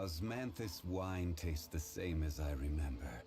Osmanthus wine tastes the same as I remember.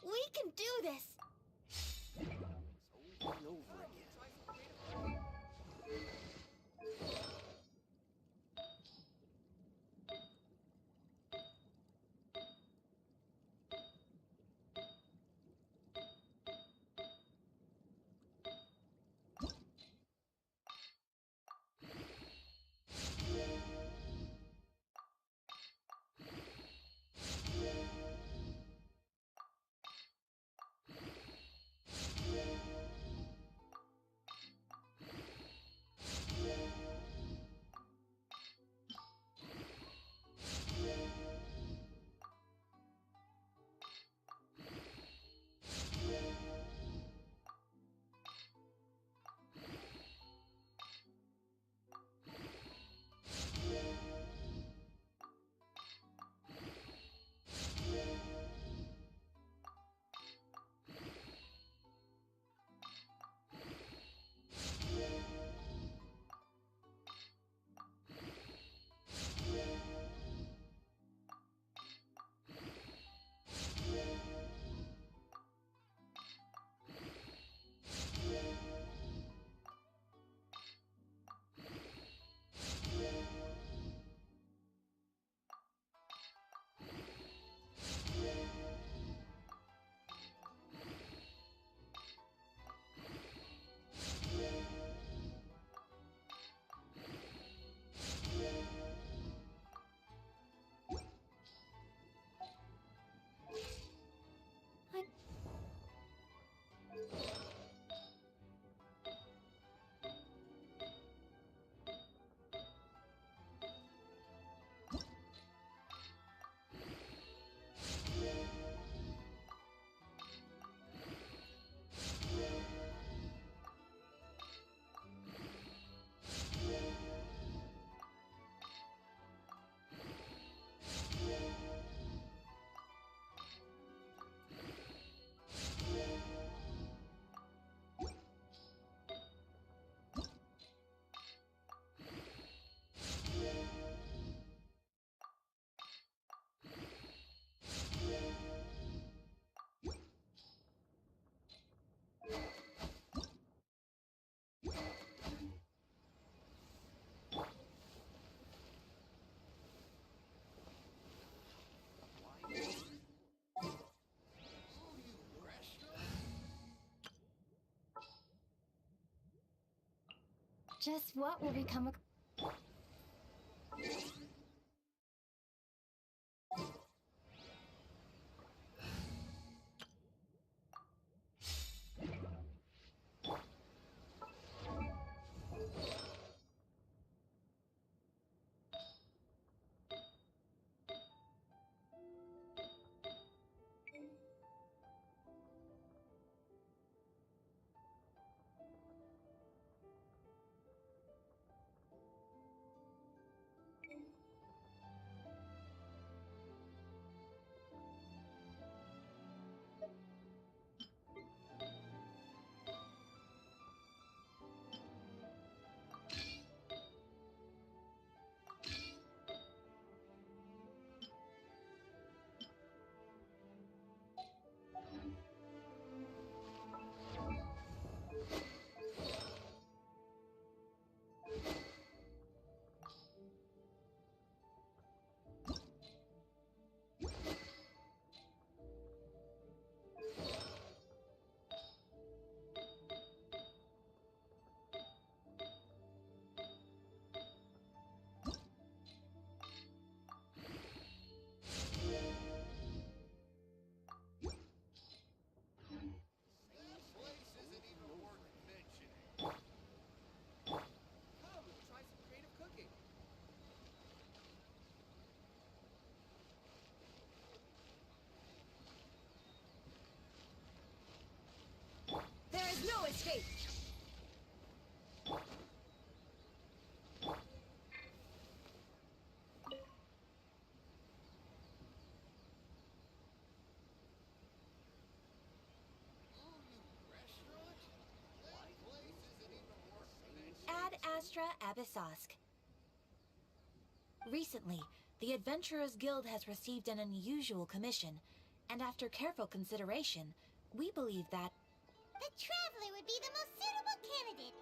We can do this! Over and over again. Just what will become a... Astra Abyssosk. Recently, the Adventurers Guild has received an unusual commission, and after careful consideration, we believe that... The Traveler would be the most suitable candidate,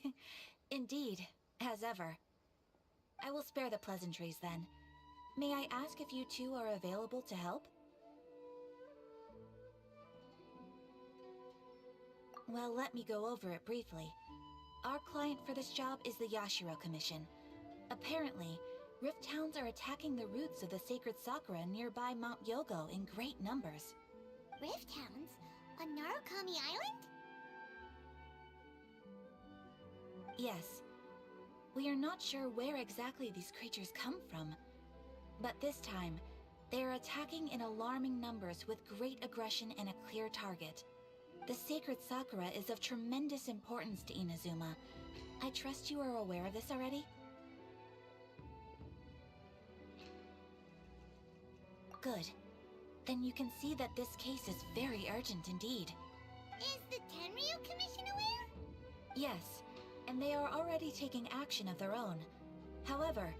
right? Indeed, as ever. I will spare the pleasantries then. May I ask if you two are available to help? Well, let me go over it briefly. Our client for this job is the Yashiro Commission. Apparently, Rift Towns are attacking the roots of the sacred Sakura nearby Mount Yogo in great numbers. Rift Hounds? On Narukami Island? Yes. We are not sure where exactly these creatures come from. But this time, they are attacking in alarming numbers with great aggression and a clear target. The sacred Sakura is of tremendous importance to Inazuma. I trust you are aware of this already? Good. Then you can see that this case is very urgent indeed. Is the Tenryu Commission aware? Yes, and they are already taking action of their own. However,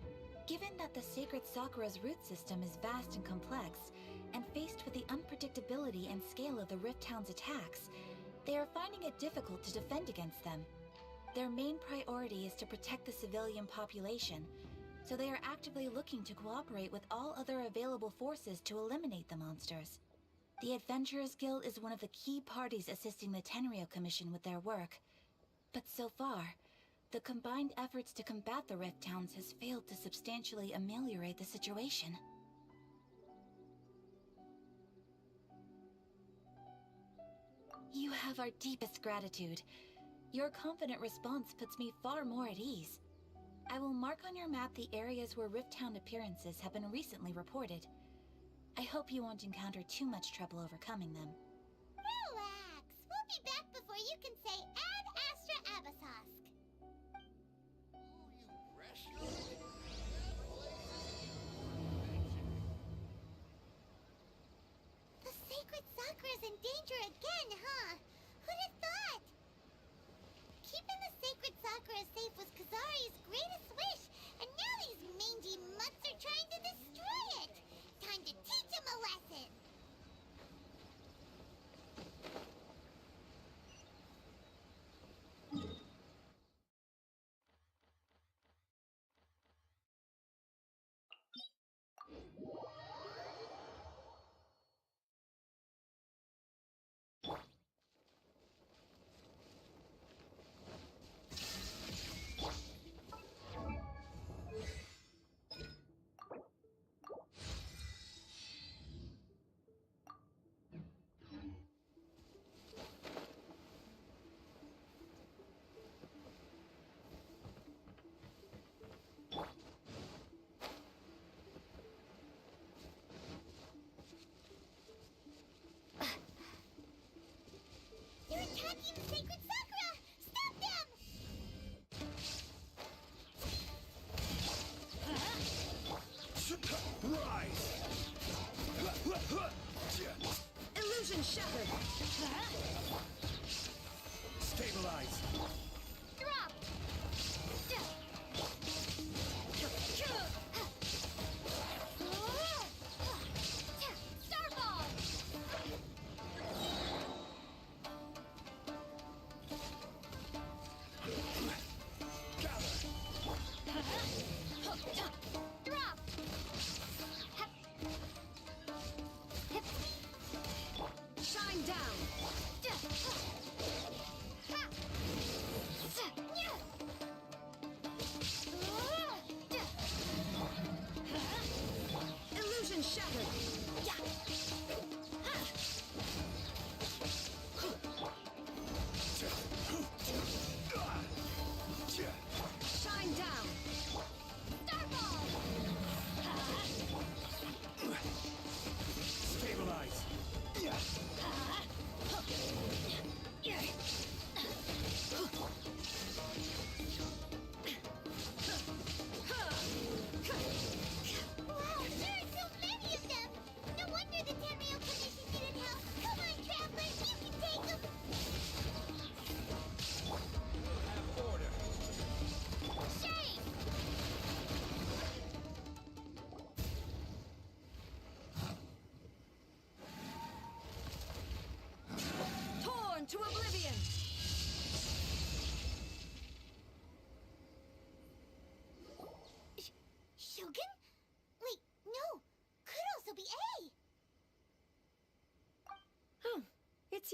given that the sacred Sakura's root system is vast and complex, and faced with the unpredictability and scale of the Rift Town's attacks, they are finding it difficult to defend against them. Their main priority is to protect the civilian population, so they are actively looking to cooperate with all other available forces to eliminate the monsters. The Adventurers Guild is one of the key parties assisting the Tenryu Commission with their work. But so far, the combined efforts to combat the Rift Towns has failed to substantially ameliorate the situation. You have our deepest gratitude. Your confident response puts me far more at ease. I will mark on your map the areas where Rift Town appearances have been recently reported. I hope you won't encounter too much trouble overcoming them. Relax. We'll be back before you can say Ad Astra Abyssosk. Oh, you restaurant? The sacred Sakura's in danger again, huh? Who'd have thought? Keeping the sacred Sakura safe was Kazari's greatest wish, and now these mangy mutts are trying to destroy it! Time to teach him a lesson! They're attacking the sacred Sakura! Stop them! Rise! Illusion shattered! Stabilize! Drop! Starball! Drop! Shine down! Ha!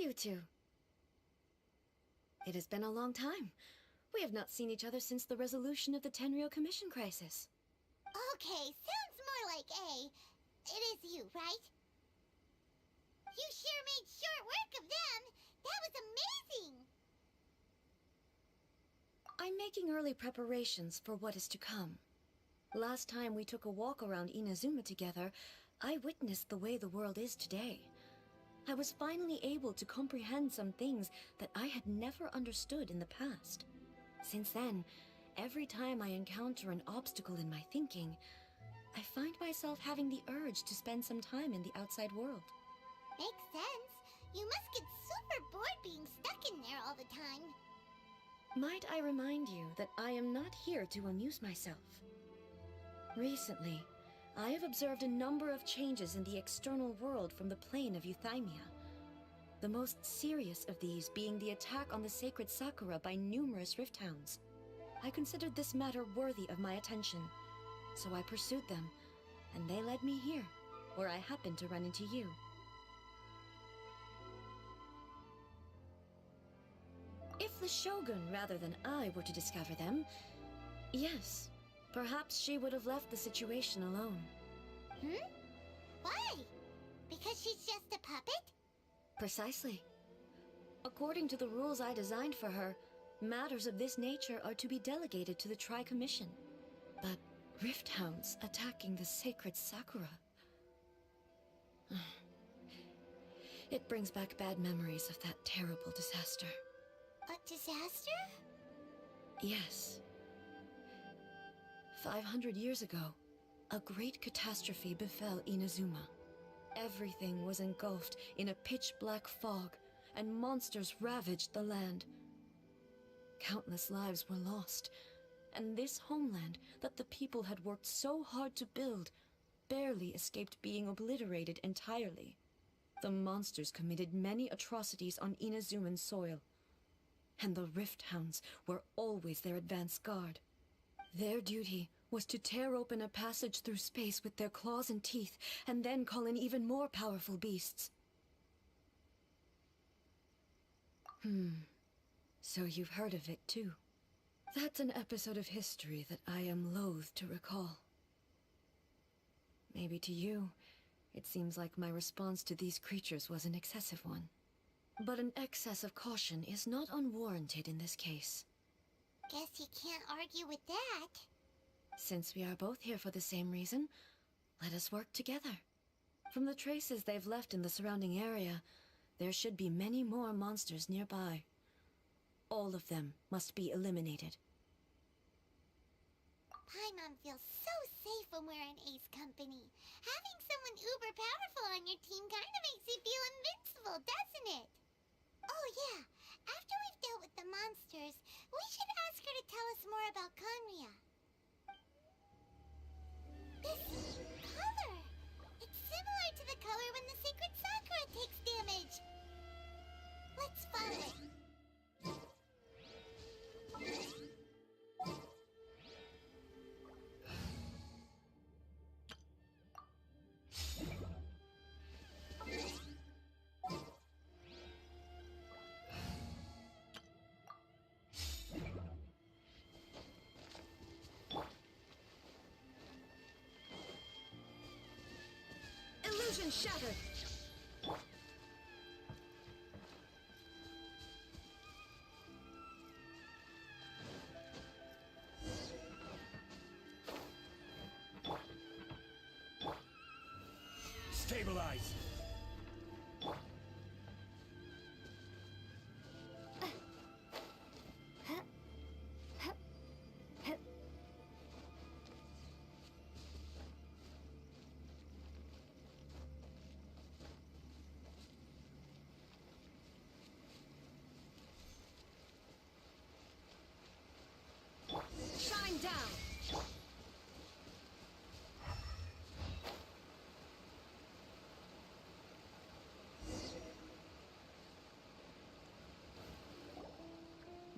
you two. It has been a long time. We have not seen each other since the resolution of the Tenryo Commission crisis. Okay, sounds more like A. It is you, right? You sure made short work of them! That was amazing! I'm making early preparations for what is to come. Last time we took a walk around Inazuma together, I witnessed the way the world is today. I was finally able to comprehend some things that I had never understood in the past. Since then, every time I encounter an obstacle in my thinking, I find myself having the urge to spend some time in the outside world. Makes sense. You must get super bored being stuck in there all the time. Might I remind you that I am not here to amuse myself. Recently, I have observed a number of changes in the external world from the plane of Euthymia. The most serious of these being the attack on the sacred Sakura by numerous Rift Hounds. I considered this matter worthy of my attention, so I pursued them, and they led me here, where I happened to run into you. If the Shogun rather than I were to discover them, yes, perhaps she would have left the situation alone. Why? Because she's just a puppet? Precisely. According to the rules I designed for her, matters of this nature are to be delegated to the Tri-Commission. But Rift Hounds attacking the sacred Sakura... It brings back bad memories of that terrible disaster. A disaster? Yes. 500 years ago, a great catastrophe befell Inazuma. Everything was engulfed in a pitch-black fog, and monsters ravaged the land. Countless lives were lost, and this homeland that the people had worked so hard to build barely escaped being obliterated entirely. The monsters committed many atrocities on Inazuman soil, and the Rift Hounds were always their advance guard. Their duty was to tear open a passage through space with their claws and teeth, and then call in even more powerful beasts. So you've heard of it too. That's an episode of history that I am loath to recall. Maybe to you, it seems like my response to these creatures was an excessive one. But an excess of caution is not unwarranted in this case. Guess you can't argue with that. Since we are both here for the same reason, let us work together. From the traces they've left in the surrounding area, there should be many more monsters nearby. All of them must be eliminated. Paimon feels so safe when we're in Ace Company. Having someone uber powerful on your team kinda makes you feel invincible, doesn't it? Oh yeah, after we've dealt with the monsters, we should ask her to tell us more about Conria. This color! It's similar to the color when the sacred Sakura takes damage. Let's follow it. Illusion shattered! Stabilize! Shine down!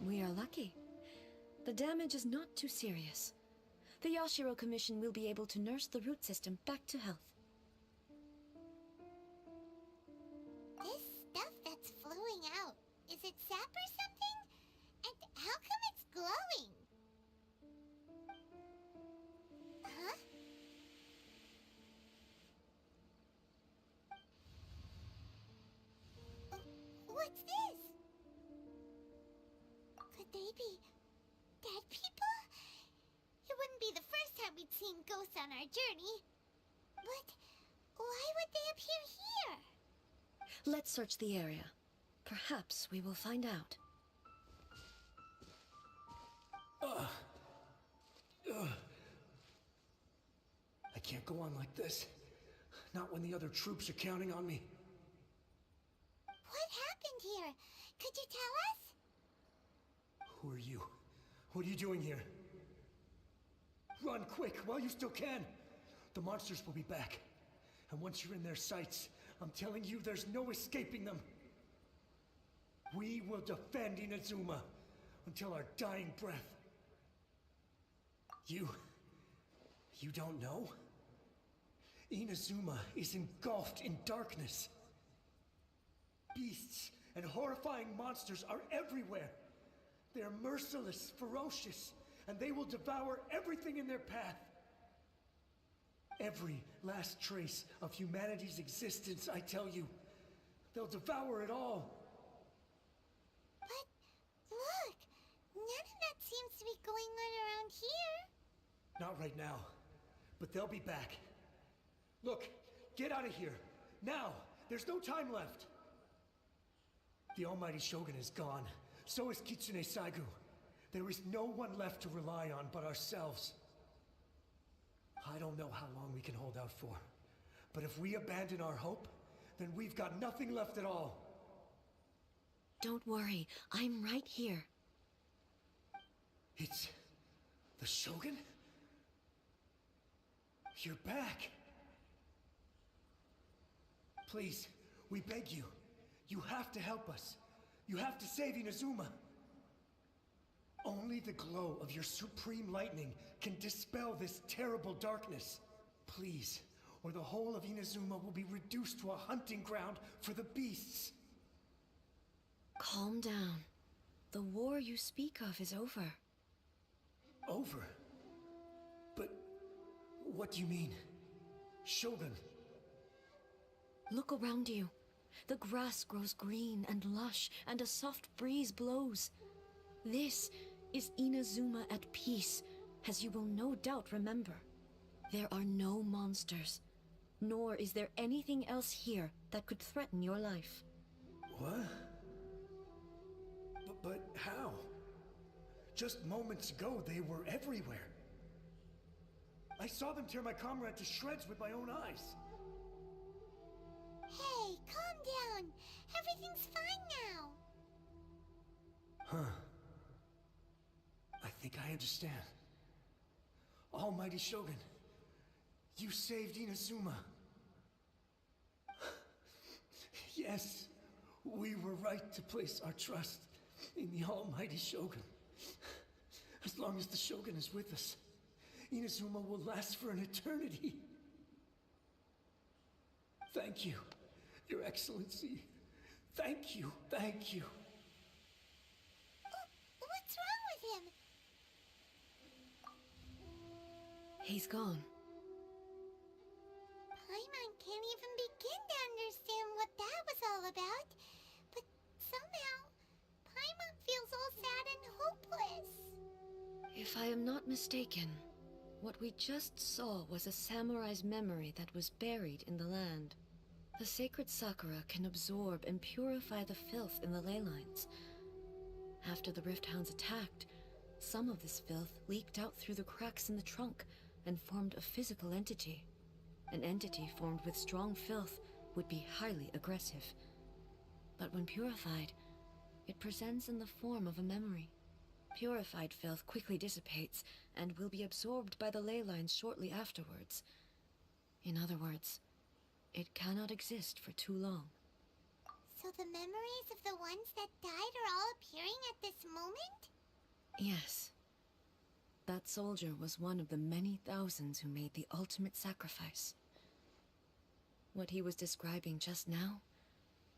We are lucky. The damage is not too serious. The Yashiro Commission will be able to nurse the root system back to health. This stuff that's flowing our journey. But why would they appear here? Let's search the area. Perhaps we will find out. I can't go on like this. Not when the other troops are counting on me. What happened here? Could you tell us? Who are you? What are you doing here? Run quick while you still can. The monsters will be back. And once you're in their sights, I'm telling you there's no escaping them. We will defend Inazuma until our dying breath. You don't know? Inazuma is engulfed in darkness. Beasts and horrifying monsters are everywhere. They're merciless, ferocious, and they will devour everything in their path. Every last trace of humanity's existence, I tell you. They'll devour it all. But look, none of that seems to be going on around here. Not right now, but they'll be back. Look, get out of here. Now! There's no time left! The almighty Shogun is gone. So is Kitsune Saigu. There is no one left to rely on but ourselves. I don't know how long we can hold out for. But if we abandon our hope, then we've got nothing left at all. Don't worry, I'm right here. It's... the Shogun? You're back! Please, we beg you. You have to help us. You have to save Inazuma. Only the glow of your supreme lightning can dispel this terrible darkness. Please, or the whole of Inazuma will be reduced to a hunting ground for the beasts. Calm down. The war you speak of is over. Over? But what do you mean? Shogun? Look around you. The grass grows green and lush, and a soft breeze blows. This is Inazuma at peace, as you will no doubt remember. There are no monsters, nor is there anything else here that could threaten your life. What? But how? Just moments ago, they were everywhere. I saw them tear my comrade to shreds with my own eyes. Hey, calm down. Everything's fine now. Huh. I think I understand. Almighty Shogun, you saved Inazuma. Yes, we were right to place our trust in the Almighty Shogun. As long as the Shogun is with us, Inazuma will last for an eternity. Thank you, Your Excellency. Thank you, thank you. What's wrong with him? He's gone. Paimon can't even begin to understand what that was all about. But somehow, Paimon feels all sad and hopeless. If I am not mistaken, what we just saw was a samurai's memory that was buried in the land. The sacred Sakura can absorb and purify the filth in the ley lines. After the Rift Hounds attacked, some of this filth leaked out through the cracks in the trunk and formed a physical entity. An entity formed with strong filth would be highly aggressive. But when purified, it presents in the form of a memory. Purified filth quickly dissipates and will be absorbed by the ley lines shortly afterwards. In other words, it cannot exist for too long. So the memories of the ones that died are all appearing at this moment? Yes. That soldier was one of the many thousands who made the ultimate sacrifice. What he was describing just now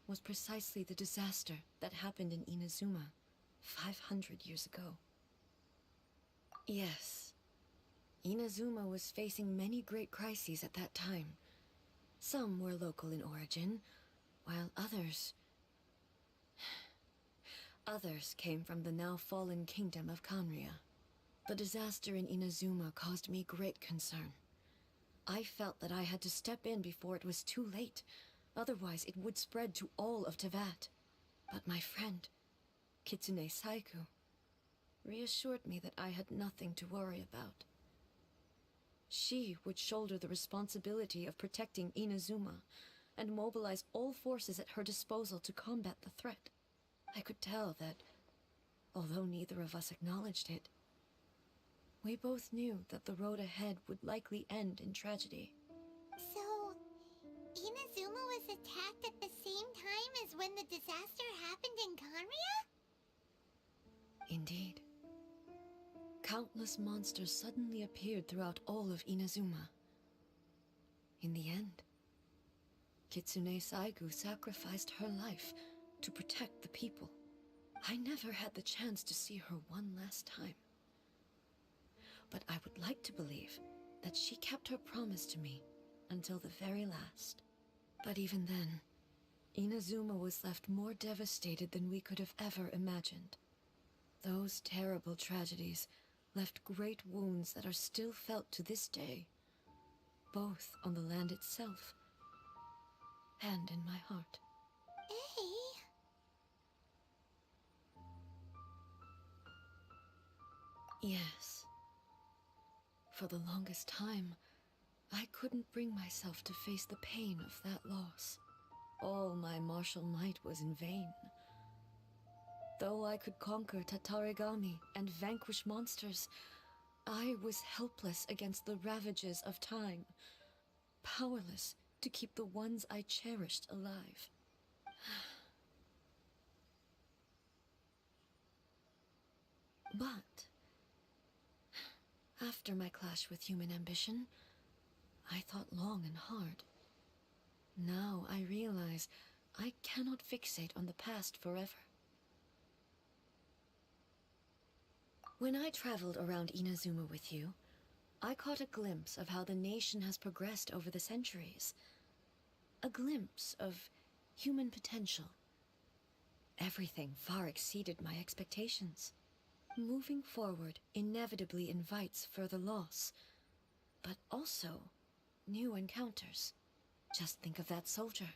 was precisely the disaster that happened in Inazuma 500 years ago. Yes. Inazuma was facing many great crises at that time. Some were local in origin, while others came from the now fallen kingdom of Kanria. The disaster in Inazuma caused me great concern. I felt that I had to step in before it was too late. Otherwise, it would spread to all of Tevat. But my friend, Kitsune Saiku, reassured me that I had nothing to worry about. She would shoulder the responsibility of protecting Inazuma and mobilize all forces at her disposal to combat the threat. I could tell that, although neither of us acknowledged it, we both knew that the road ahead would likely end in tragedy. So, Inazuma was attacked at the same time as when the disaster happened in Conria? Indeed. Countless monsters suddenly appeared throughout all of Inazuma. In the end, Kitsune Saigu sacrificed her life to protect the people. I never had the chance to see her one last time. But I would like to believe that she kept her promise to me until the very last. But even then, Inazuma was left more devastated than we could have ever imagined. Those terrible tragedies left great wounds that are still felt to this day, both on the land itself and in my heart. Hey. Yes. For the longest time, I couldn't bring myself to face the pain of that loss. All my martial might was in vain. Though I could conquer Tatarigami and vanquish monsters, I was helpless against the ravages of time, powerless to keep the ones I cherished alive. But after my clash with human ambition, I thought long and hard. Now I realize I cannot fixate on the past forever. When I traveled around Inazuma with you, I caught a glimpse of how the nation has progressed over the centuries. A glimpse of human potential. Everything far exceeded my expectations. Moving forward inevitably invites further loss, but also new encounters. Just think of that soldier.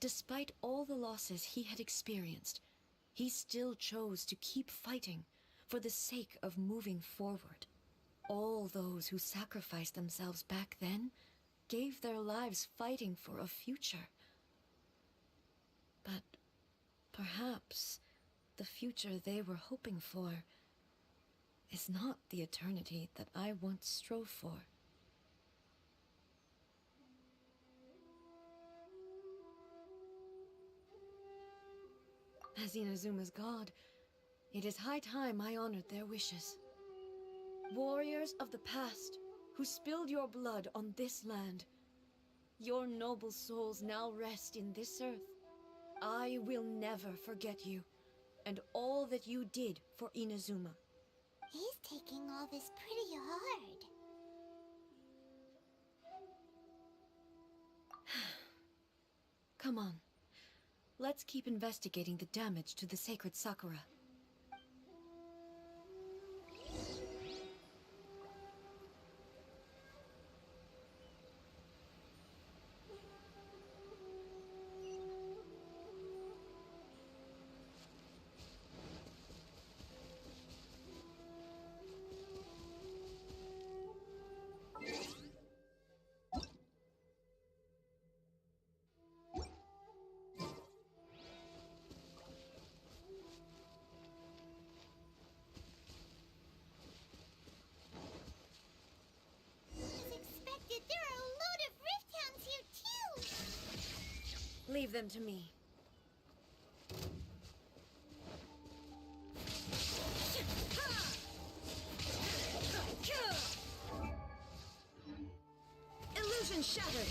Despite all the losses he had experienced, he still chose to keep fighting for the sake of moving forward. All those who sacrificed themselves back then gave their lives fighting for a future. But perhaps the future they were hoping for is not the eternity that I once strove for. As Inazuma's god, it is high time I honored their wishes. Warriors of the past, who spilled your blood on this land, your noble souls now rest in this earth. I will never forget you, and all that you did for Inazuma. He's taking all this pretty hard. Come on. Let's keep investigating the damage to the sacred Sakura. As expected, there are a load of rift hounds here too! Leave them to me. Illusion shattered!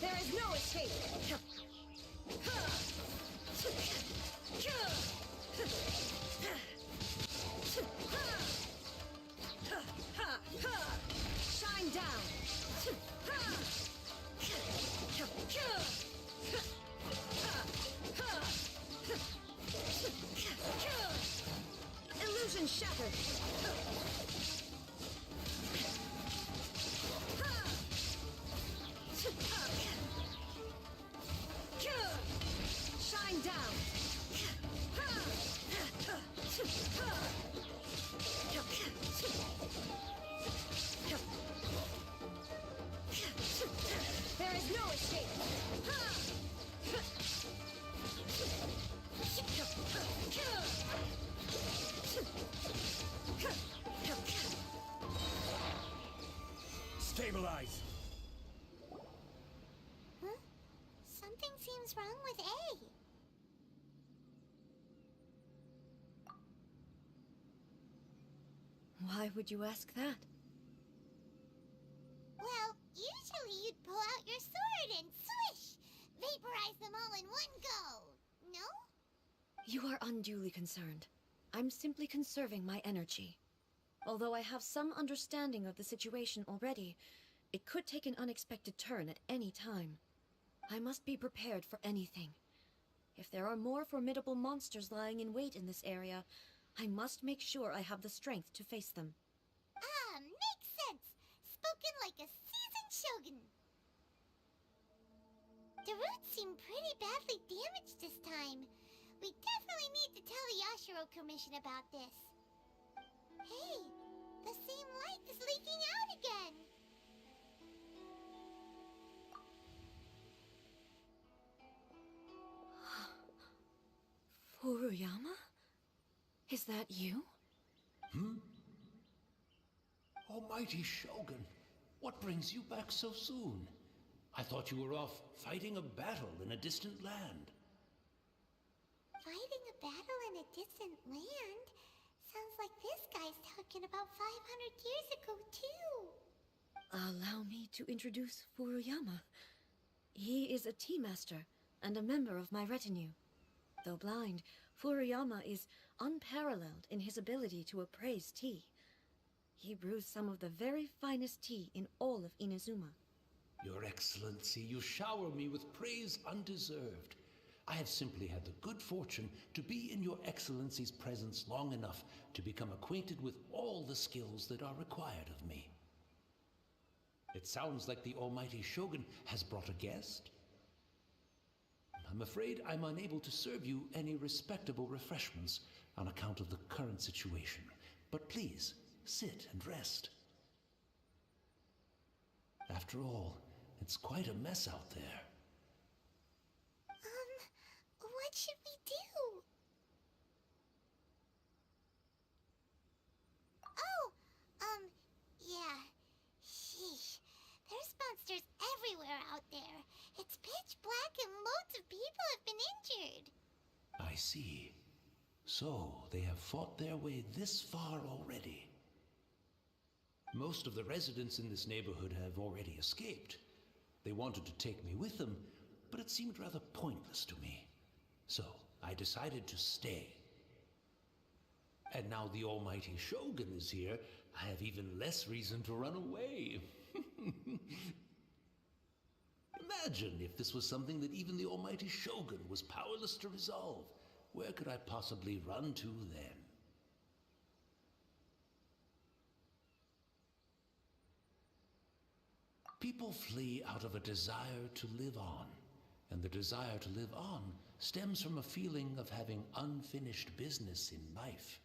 There is no escape! Shine down! escape! Stabilize! Huh? Something seems wrong with A. Why would you ask that? Well, usually you'd pull out your sword and swish! Vaporize them all in one go! No? You are unduly concerned. I'm simply conserving my energy. Although I have some understanding of the situation already, it could take an unexpected turn at any time. I must be prepared for anything. If there are more formidable monsters lying in wait in this area, I must make sure I have the strength to face them. Ah, makes sense! Spoken like a seasoned shogun! The roots seem pretty badly damaged this time. We definitely need to tell the Yashiro Commission about this. Hey, the same light is leaking out again! Furuyama? Is that you? Almighty Shogun, what brings you back so soon? I thought you were off fighting a battle in a distant land. Fighting a battle in a distant land? Sounds like this guy's talking about 500 years ago, too. Allow me to introduce Furuyama. He is a tea master and a member of my retinue. Though blind, Furuyama is unparalleled in his ability to appraise tea. He brews some of the very finest tea in all of Inazuma. Your Excellency, you shower me with praise undeserved. I have simply had the good fortune to be in your Excellency's presence long enough to become acquainted with all the skills that are required of me. It sounds like the Almighty Shogun has brought a guest. I'm afraid I'm unable to serve you any respectable refreshments on account of the current situation. But please, sit and rest. After all, it's quite a mess out there. What should we do? Oh, yeah. Sheesh. There's monsters everywhere out there. It's pitch black and loads of people have been injured. I see. So, they have fought their way this far already. Most of the residents in this neighborhood have already escaped. They wanted to take me with them, but it seemed rather pointless to me. So, I decided to stay. And now the Almighty Shogun is here, I have even less reason to run away. Imagine if this was something that even the Almighty Shogun was powerless to resolve. Where could I possibly run to then? People flee out of a desire to live on, and the desire to live on stems from a feeling of having unfinished business in life.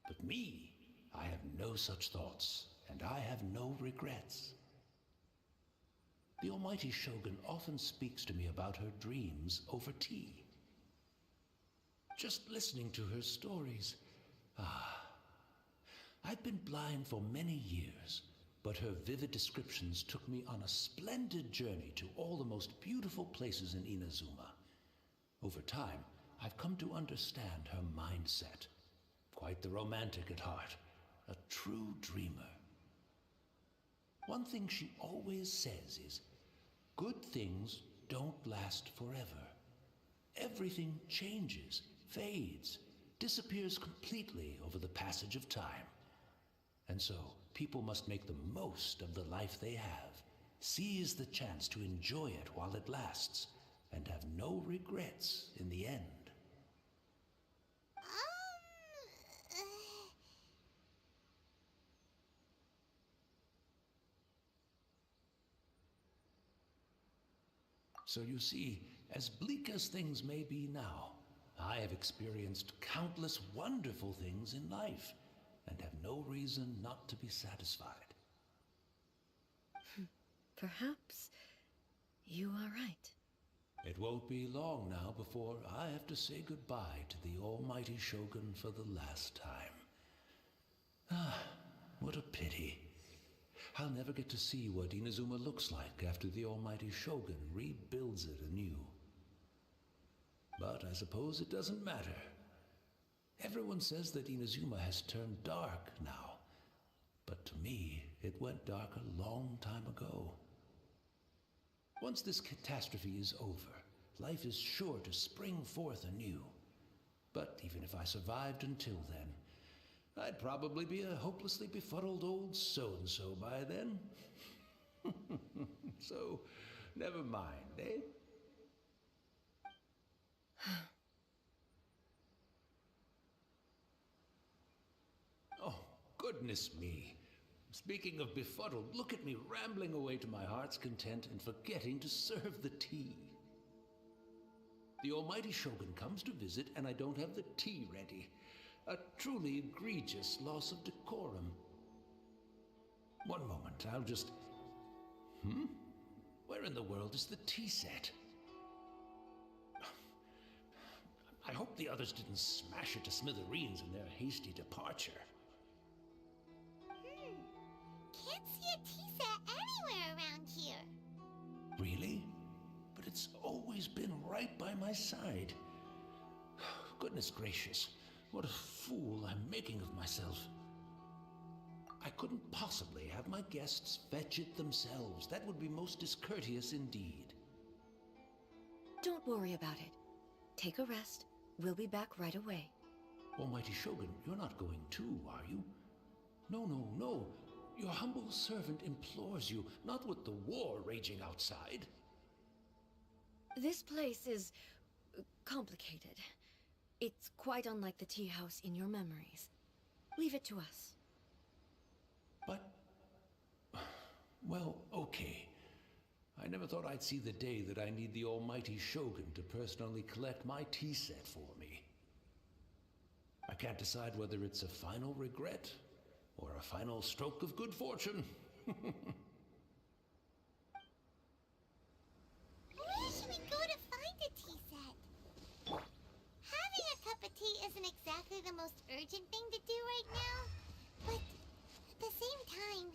But me, I have no such thoughts, and I have no regrets. The Almighty Shogun often speaks to me about her dreams over tea. Just listening to her stories, I've been blind for many years, but her vivid descriptions took me on a splendid journey to all the most beautiful places in Inazuma. Over time, I've come to understand her mindset. Quite the romantic at heart, a true dreamer. One thing she always says is, good things don't last forever. Everything changes, fades, disappears completely over the passage of time. And so, people must make the most of the life they have, seize the chance to enjoy it while it lasts, and have no regrets in the end. So you see, as bleak as things may be now, I have experienced countless wonderful things in life, and have no reason not to be satisfied. Perhaps You are right. It won't be long now before I have to say goodbye to the almighty Shogun for the last time. Ah, what a pity. I'll never get to see what Inazuma looks like after the almighty Shogun rebuilds it anew. But I suppose it doesn't matter. Everyone says that Inazuma has turned dark now. But to me, it went dark a long time ago. Once this catastrophe is over, life is sure to spring forth anew. But even if I survived until then, I'd probably be a hopelessly befuddled old so-and-so by then. So, never mind, eh? Oh, goodness me. Speaking of befuddled, look at me rambling away to my heart's content and forgetting to serve the tea. The almighty Shogun comes to visit and I don't have the tea ready. A truly egregious loss of decorum. One moment, I'll just... Where in the world is the tea set? I hope the others didn't smash it to smithereens in their hasty departure. Can't see a tea set anywhere around here. Really? But it's always been right by my side. Goodness gracious, what a fool I'm making of myself. I couldn't possibly have my guests fetch it themselves. That would be most discourteous indeed. Don't worry about it. Take a rest. We'll be back right away. Almighty Shogun, you're not going too, are you? No, no, no. Your humble servant implores you, not with the war raging outside. This place is complicated. It's quite unlike the tea house in your memories. Leave it to us. But... well, okay. I never thought I'd see the day that I need the almighty Shogun to personally collect my tea set for me. I can't decide whether it's a final regret or a final stroke of good fortune. Where should we go to find a tea set? Having a cup of tea isn't exactly the most urgent thing to do right now, but at the same time,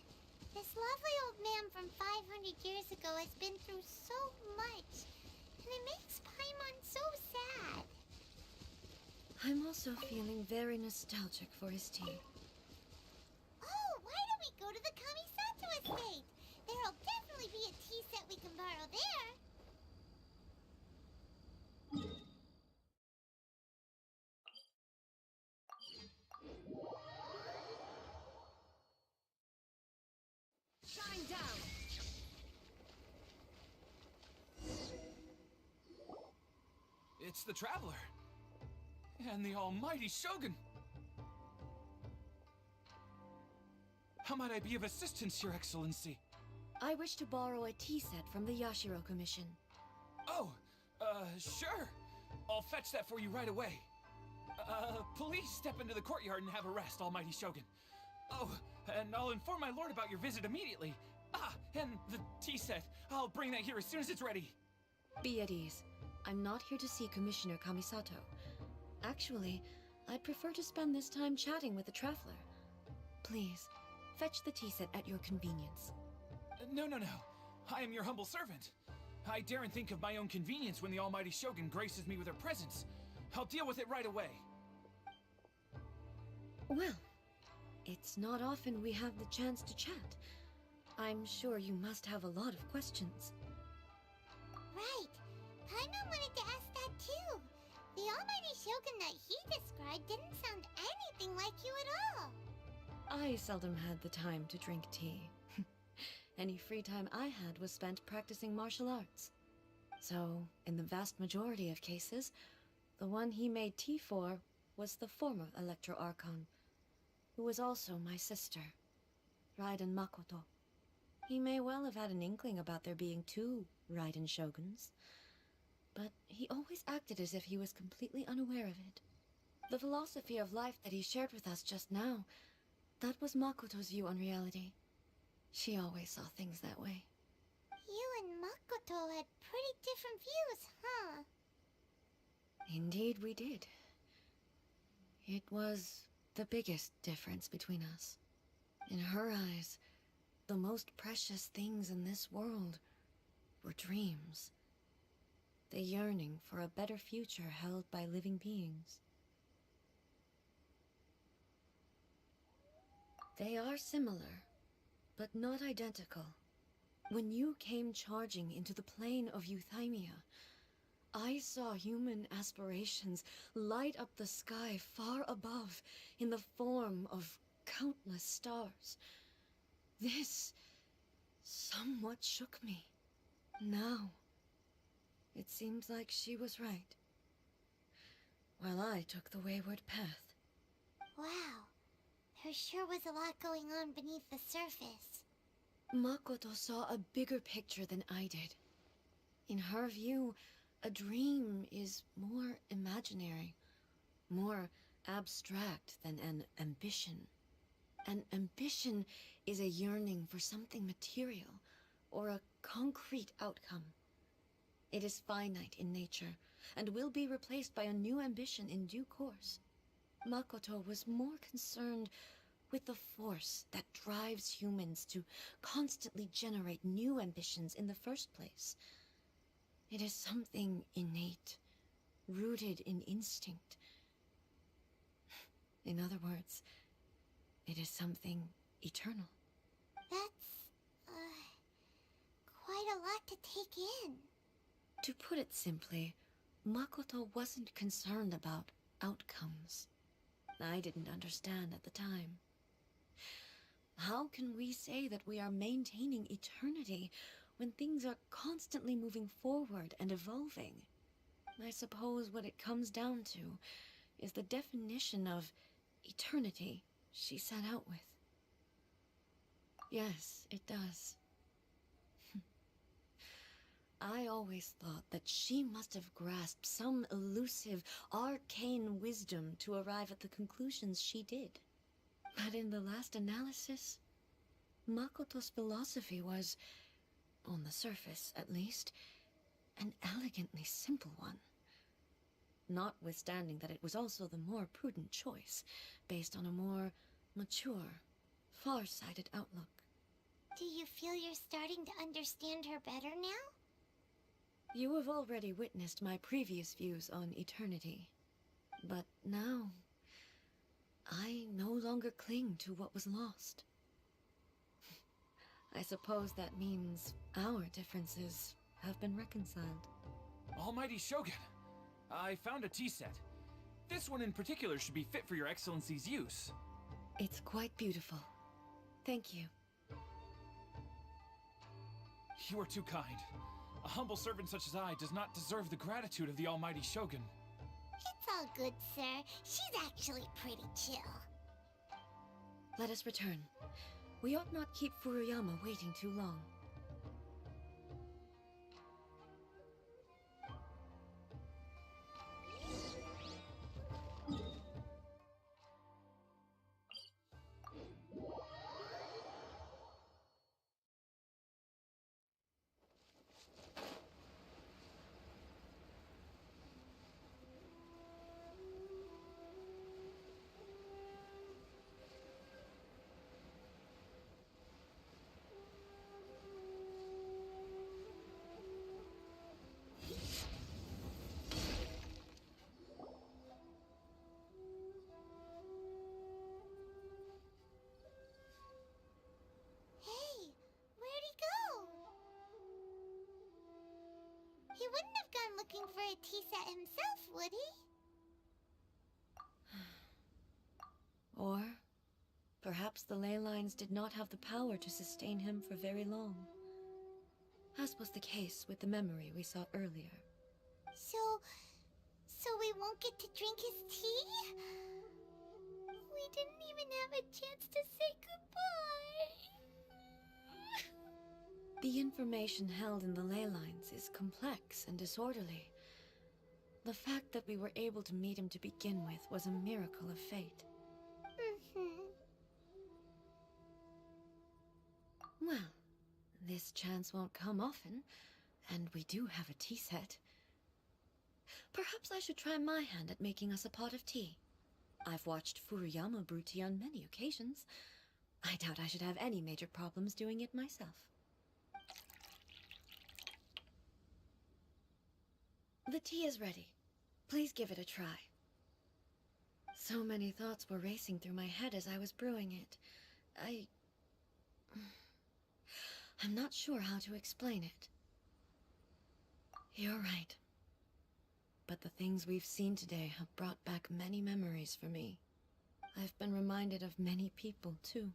this lovely old man from 500 years ago has been through so much, and it makes Paimon so sad. I'm also feeling very nostalgic for his tea. Oh, why don't we go to the Kamisato estate? There'll definitely be a tea set we can borrow there. Shine down! It's the Traveler. And the almighty Shogun. How might I be of assistance, Your Excellency? I wish to borrow a tea set from the Yashiro Commission. Oh, sure. I'll fetch that for you right away. Please step into the courtyard and have a rest, almighty Shogun. Oh, and I'll inform my lord about your visit immediately. Ah, and the tea set. I'll bring that here as soon as it's ready. Be at ease. I'm not here to see Commissioner Kamisato. Actually, I'd prefer to spend this time chatting with the Traveler. Please, fetch the tea set at your convenience. No. I am your humble servant. I daren't think of my own convenience when the almighty Shogun graces me with her presence. I'll deal with it right away. Well, it's not often we have the chance to chat. I'm sure you must have a lot of questions. Right. Paimon wanted to ask that too. The almighty Shogun that he described didn't sound anything like you at all. I seldom had the time to drink tea. Any free time I had was spent practicing martial arts. So, in the vast majority of cases, the one he made tea for was the former Electro Archon, who was also my sister, Raiden Makoto. He may well have had an inkling about there being two Raiden Shoguns, but he always acted as if he was completely unaware of it. The philosophy of life that he shared with us just now, that was Makoto's view on reality. She always saw things that way. You and Makoto had views, huh? Indeed, we did. It was the biggest difference between us. In her eyes, the most precious things in this world were dreams. The yearning for a better future held by living beings. They are similar, but not identical. When you came charging into the plane of Euthymia, I saw human aspirations light up the sky far above in the form of countless stars. This somewhat shook me. Now, it seems like she was right, while I took the wayward path. Wow, there sure was a lot going on beneath the surface. Makoto saw a bigger picture than I did. In her view, a dream is more imaginary, more abstract than an ambition. An ambition is a yearning for something material, or a concrete outcome. It is finite in nature, and will be replaced by a new ambition in due course. Makoto was more concerned with the force that drives humans to constantly generate new ambitions in the first place. It is something innate, rooted in instinct. In other words, it is something eternal. That's, quite a lot to take in. To put it simply, Makoto wasn't concerned about outcomes. I didn't understand at the time. How can we say that we are maintaining eternity when things are constantly moving forward and evolving? I suppose what it comes down to is the definition of eternity she set out with. Yes, it does. I always thought that she must have grasped some elusive, arcane wisdom to arrive at the conclusions she did. But in the last analysis, Makoto's philosophy was, on the surface at least, an elegantly simple one. Notwithstanding that it was also the more prudent choice, based on a more mature, far-sighted outlook. Do you feel you're starting to understand her better now? You have already witnessed my previous views on eternity. But now, I no longer cling to what was lost. I suppose that means our differences have been reconciled. Almighty Shogun, I found a tea set. This one in particular should be fit for your Excellency's use. It's quite beautiful. Thank you. You are too kind. A humble servant such as I does not deserve the gratitude of the Almighty Shogun. It's all good, sir. She's actually pretty chill. Let us return. We ought not keep Furuyama waiting too long. Hey, where'd he go? He wouldn't have gone looking for a tea set himself, would he? Or perhaps the ley lines did not have the power to sustain him for very long, as was the case with the memory we saw earlier. So we won't get to drink his tea? We didn't even have a chance to say goodbye. The information held in the ley lines is complex and disorderly. The fact that we were able to meet him to begin with was a miracle of fate. Well, this chance won't come often, And we do have a tea set. Perhaps I should try my hand at making us a pot of tea. I've watched Furuyama brew tea on many occasions. I doubt I should have any major problems doing it myself. The tea is ready. Please give it a try. So many thoughts were racing through my head as I was brewing it. I'm not sure how to explain it. You're right. But the things we've seen today have brought back many memories for me. I've been reminded of many people, too.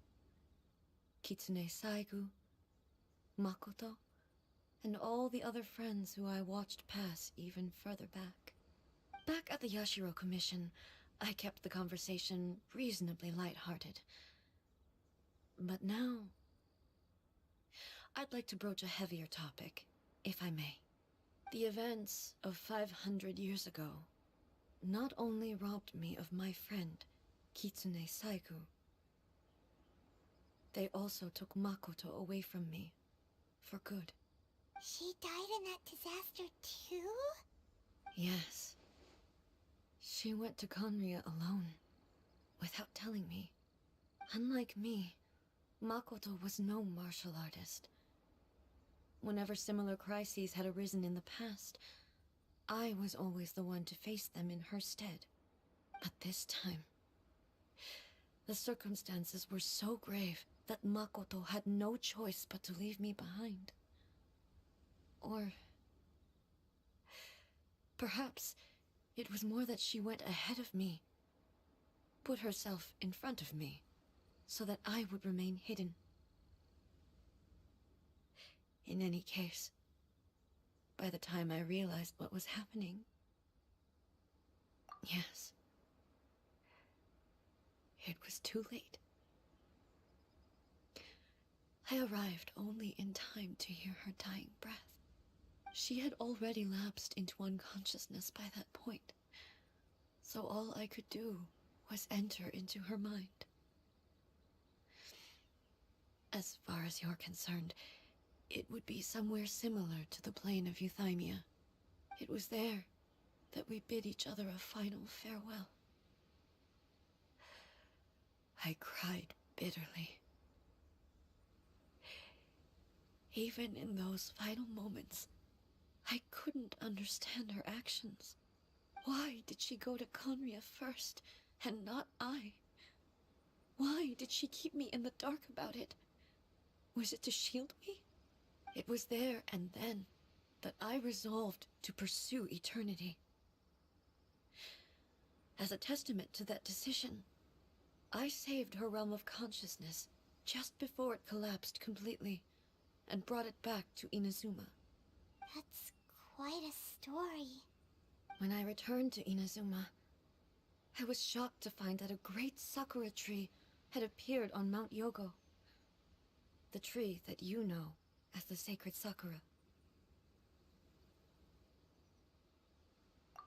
Kitsune Saigu, Makoto, and all the other friends who I watched pass even further back. Back at the Yashiro Commission, I kept the conversation reasonably lighthearted. But now, I'd like to broach a heavier topic, if I may. The events of 500 years ago not only robbed me of my friend, Kitsune Saigu, they also took Makoto away from me, for good. She died in that disaster too? Yes. She went to Conria alone, without telling me. Unlike me, Makoto was no martial artist. Whenever similar crises had arisen in the past, I was always the one to face them in her stead. But this time, the circumstances were so grave that Makoto had no choice but to leave me behind. Or perhaps it was more that she went ahead of me, put herself in front of me, so that I would remain hidden. In any case, by the time I realized what was happening, yes, it was too late. I arrived only in time to hear her dying breath. She had already lapsed into unconsciousness by that point, so all I could do was enter into her mind. As far as you're concerned, it would be somewhere similar to the plane of Euthymia. It was there that we bid each other a final farewell. I cried bitterly. Even in those final moments, I couldn't understand her actions. Why did she go to Conria first, and not I? Why did she keep me in the dark about it? Was it to shield me? It was there and then that I resolved to pursue eternity. As a testament to that decision, I saved her realm of consciousness just before it collapsed completely, and brought it back to Inazuma. That's quite a story. When I returned to Inazuma, I was shocked to find that a great sakura tree had appeared on Mount Yogo. The tree that you know as the sacred sakura.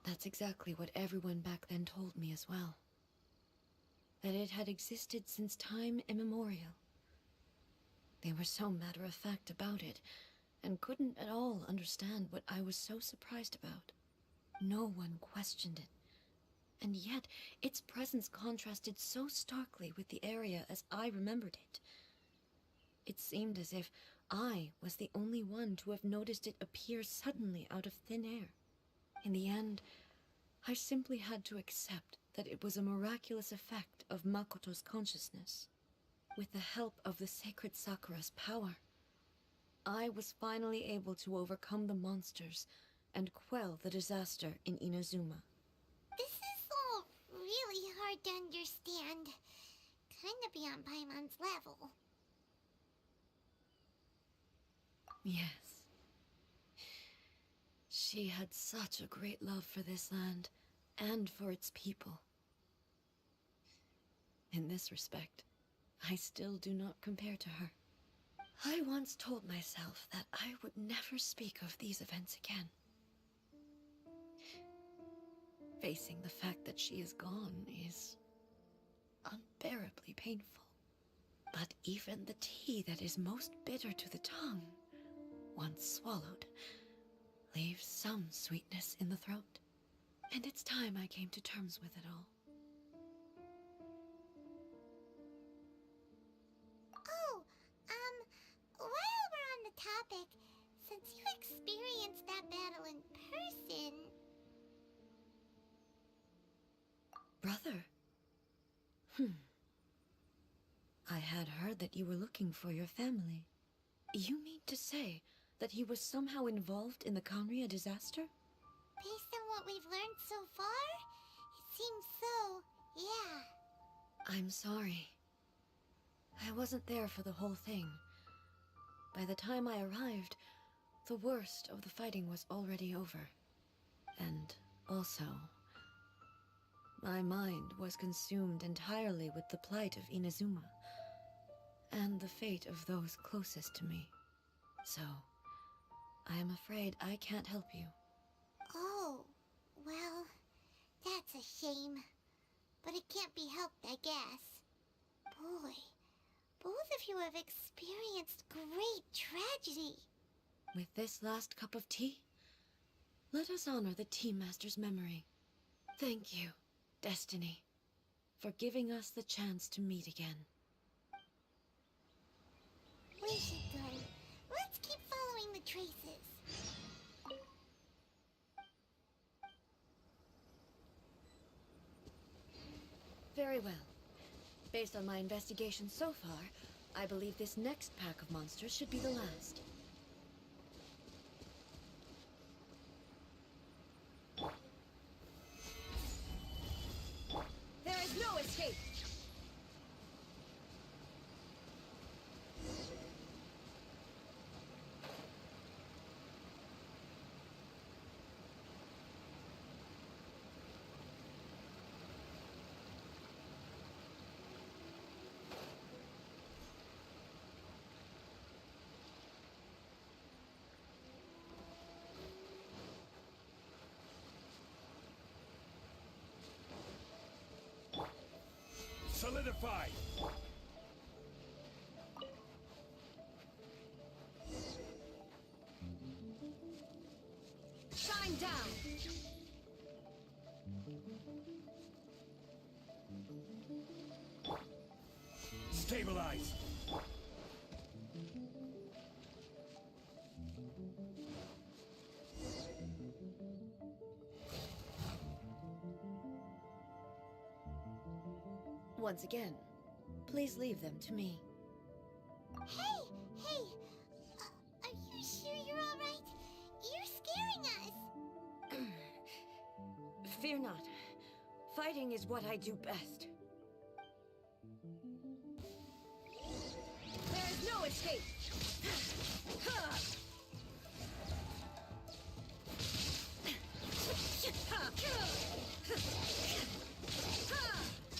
That's exactly what everyone back then told me as well. That it had existed since time immemorial. They were so matter-of-fact about it, and couldn't at all understand what I was so surprised about. No one questioned it. And yet, its presence contrasted so starkly with the area as I remembered it. It seemed as if I was the only one to have noticed it appear suddenly out of thin air. In the end, I simply had to accept that it was a miraculous effect of Makoto's consciousness. With the help of the sacred Sakura's power, I was finally able to overcome the monsters and quell the disaster in Inazuma. This is all really hard to understand. Kinda beyond Paimon's level. Yes. She had such a great love for this land, and for its people. In this respect, I still do not compare to her. I once told myself that I would never speak of these events again. Facing the fact that she is gone is unbearably painful. But even the tea that is most bitter to the tongue, once swallowed, crave some sweetness in the throat. And it's time I came to terms with it all. Oh, while we're on the topic, since you experienced that battle in person... Brother? I had heard that you were looking for your family. You mean to say that he was somehow involved in the Conria disaster? Based on what we've learned so far, it seems so, yeah. I'm sorry. I wasn't there for the whole thing. By the time I arrived, the worst of the fighting was already over. And also, my mind was consumed entirely with the plight of Inazuma, and the fate of those closest to me. So, I am afraid I can't help you. Oh, well, that's a shame. But it can't be helped, I guess. Boy, both of you have experienced great tragedy. With this last cup of tea, let us honor the Tea Master's memory. Thank you, Destiny, for giving us the chance to meet again. We should go. Let's keep following the traces. Very well. Based on my investigation so far, I believe this next pack of monsters should be the last. There is no escape! Solidify! Shine down! Stabilize! Once again, please leave them to me. Hey! Hey! Are you sure you're alright? You're scaring us! Fear not. Fighting is what I do best. There is no escape!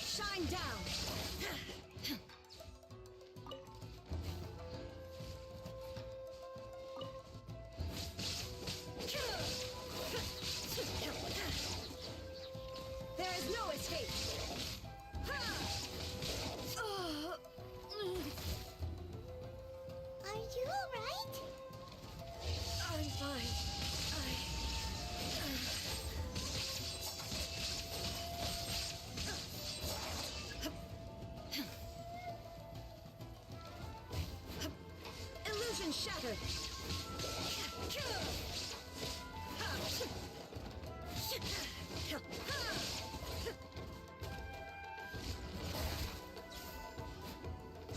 Shine down! There is no escape! Are you alright? I'm fine. Illusion shattered!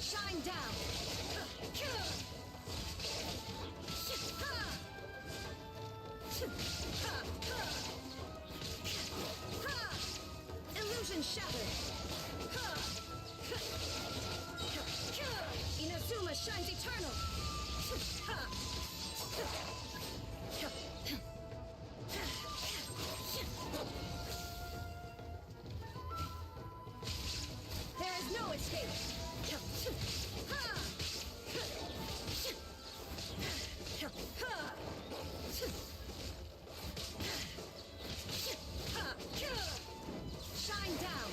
Shine down! Illusion shattered! Inazuma shines eternal! There is no escape! Shine down!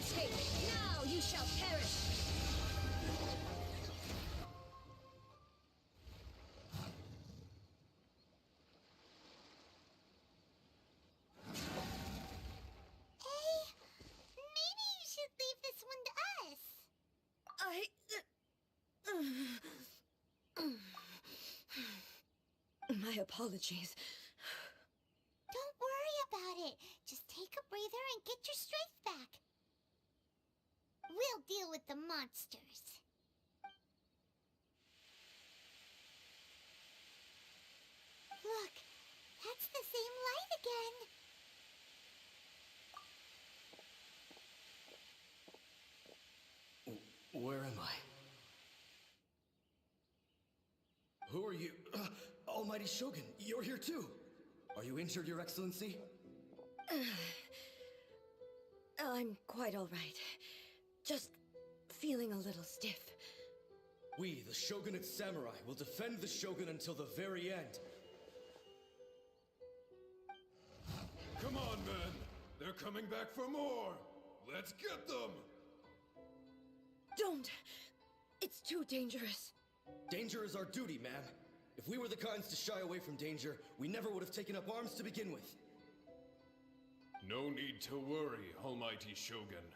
escape! Now you shall perish! Maybe you should leave this one to us. My apologies. Don't worry about it. Just take a breather and get your strength back. We'll deal with the monsters. Look, that's the same light again. Where am I? Who are you? Almighty Shogun, you're here too! Are you injured, Your Excellency? I'm quite all right. Just feeling a little stiff. We, the Shogunate Samurai, will defend the Shogun until the very end. Come on, men! They're coming back for more! Let's get them! Don't! It's too dangerous. Danger is our duty, ma'am. If we were the kinds to shy away from danger, we never would have taken up arms to begin with. No need to worry, Almighty Shogun.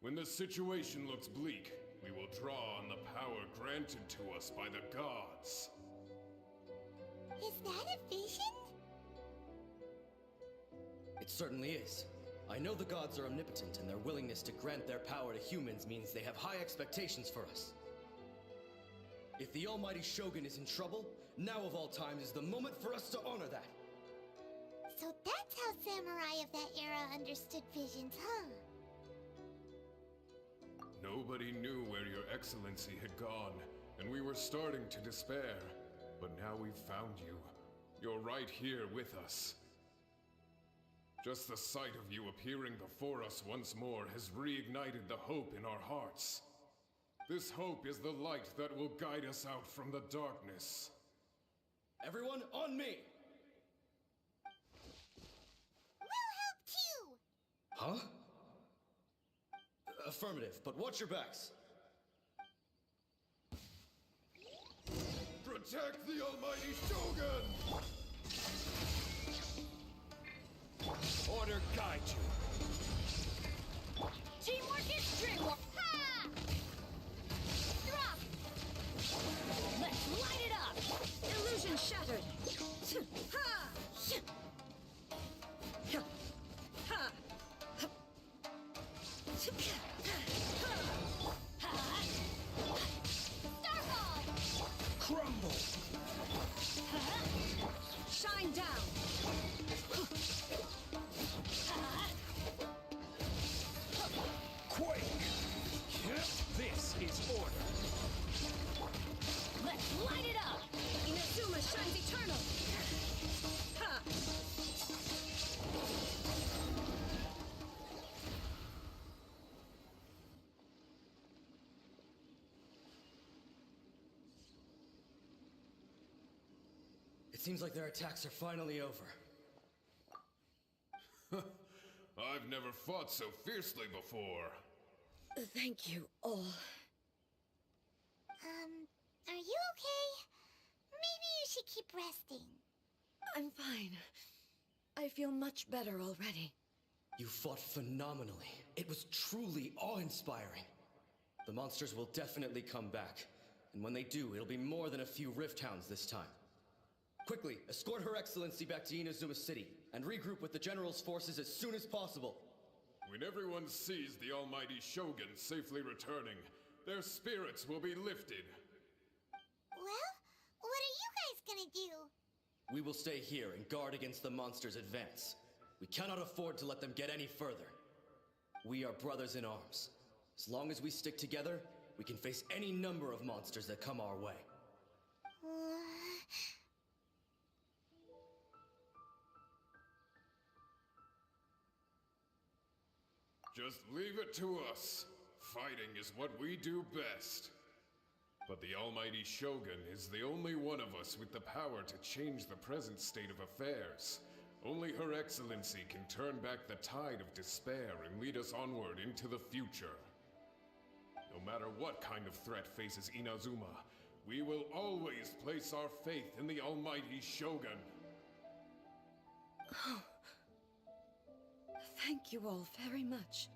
When the situation looks bleak, we will draw on the power granted to us by the gods. Is that a vision? It certainly is. I know the gods are omnipotent, and their willingness to grant their power to humans means they have high expectations for us. If the Almighty Shogun is in trouble, now of all times is the moment for us to honor that. So that's how samurai of that era understood visions, huh? Nobody knew where Your Excellency had gone, and we were starting to despair. But now we've found you. You're right here with us. Just the sight of you appearing before us once more has reignited the hope in our hearts. This hope is the light that will guide us out from the darkness. Everyone, on me! We'll help too! Huh? Affirmative, but watch your backs. Protect the Almighty Shogun! Order guide you. Teamwork is dreamwork! Ha! Drop! Let's light it up! Illusion shattered! Ha! Ha! Ha! Starfall! Crumble! Shine down! Quake! This is order! Let's light it up! Inazuma shines eternal! Ha! It seems like their attacks are finally over. I've never fought so fiercely before. Thank you all. Are you okay? Maybe you should keep resting. I'm fine. I feel much better already. You fought phenomenally. It was truly awe-inspiring. The monsters will definitely come back. And when they do, it'll be more than a few Rift Hounds this time. Quickly, escort Her Excellency back to Inazuma City, and regroup with the General's forces as soon as possible. When everyone sees the Almighty Shogun safely returning, their spirits will be lifted. Well, what are you guys gonna do? We will stay here and guard against the monsters' advance. We cannot afford to let them get any further. We are brothers in arms. As long as we stick together, we can face any number of monsters that come our way. Just leave it to us. Fighting is what we do best. But the Almighty Shogun is the only one of us with the power to change the present state of affairs. Only Her Excellency can turn back the tide of despair and lead us onward into the future. No matter what kind of threat faces Inazuma, we will always place our faith in the almighty Shogun. Oh. Thank you all very much.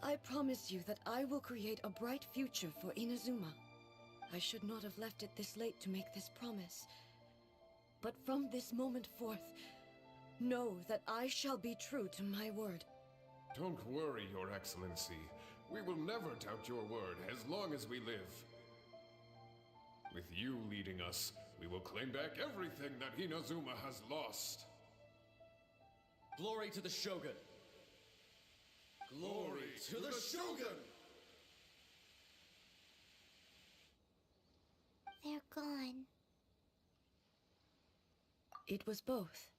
I promise you that I will create a bright future for Inazuma. I should not have left it this late to make this promise. But from this moment forth, know that I shall be true to my word. Don't worry, Your Excellency. We will never doubt your word as long as we live. With you leading us, we will claim back everything that Inazuma has lost. Glory to the Shogun! Glory to the Shogun! They're gone. It was both.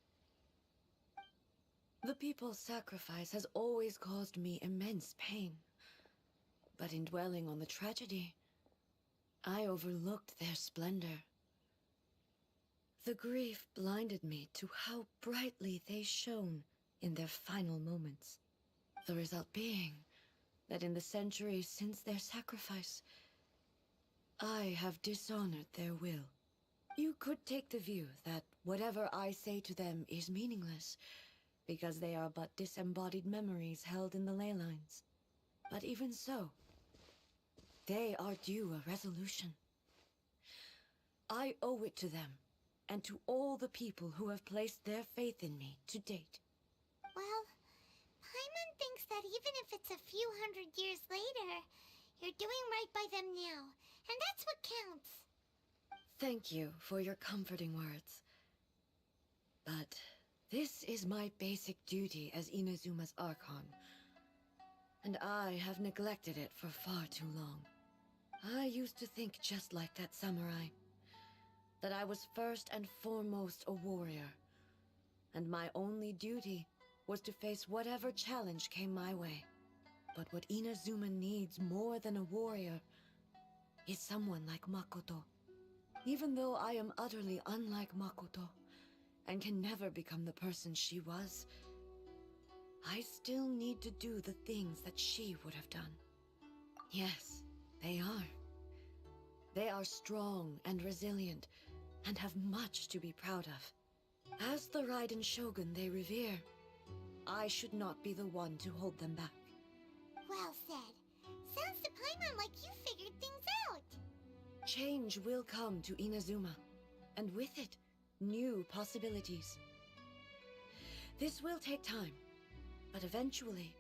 The people's sacrifice has always caused me immense pain. But in dwelling on the tragedy, I overlooked their splendor. The grief blinded me to how brightly they shone in their final moments. The result being that in the centuries since their sacrifice, I have dishonored their will. You could take the view that whatever I say to them is meaningless, because they are but disembodied memories held in the ley lines. But even so, they are due a resolution. I owe it to them, and to all the people who have placed their faith in me to date. Well, Paimon thinks that even if it's a few hundred years later, you're doing right by them now, and that's what counts. Thank you for your comforting words. But this is my basic duty as Inazuma's Archon, and I have neglected it for far too long. I used to think just like that samurai, that I was first and foremost a warrior, and my only duty was to face whatever challenge came my way. But what Inazuma needs more than a warrior is someone like Makoto. Even though I am utterly unlike Makoto, and can never become the person she was, I still need to do the things that she would have done. Yes, they are. They are strong and resilient, and have much to be proud of. As the Raiden Shogun they revere, I should not be the one to hold them back. Well said. Sounds to Paimon like you figured things out. Change will come to Inazuma, and with it, new possibilities. This will take time, but eventually,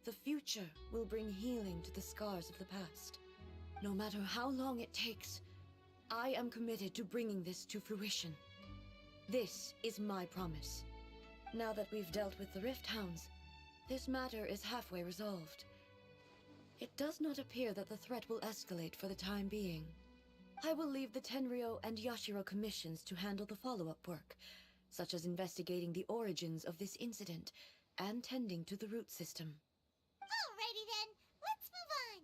the future will bring healing to the scars of the past. No matter how long it takes, I am committed to bringing this to fruition. This is my promise. Now that we've dealt with the Rift Hounds, this matter is halfway resolved. It does not appear that the threat will escalate for the time being. I will leave the Tenryo and Yashiro commissions to handle the follow-up work, such as investigating the origins of this incident and tending to the root system. Alrighty then, let's move on.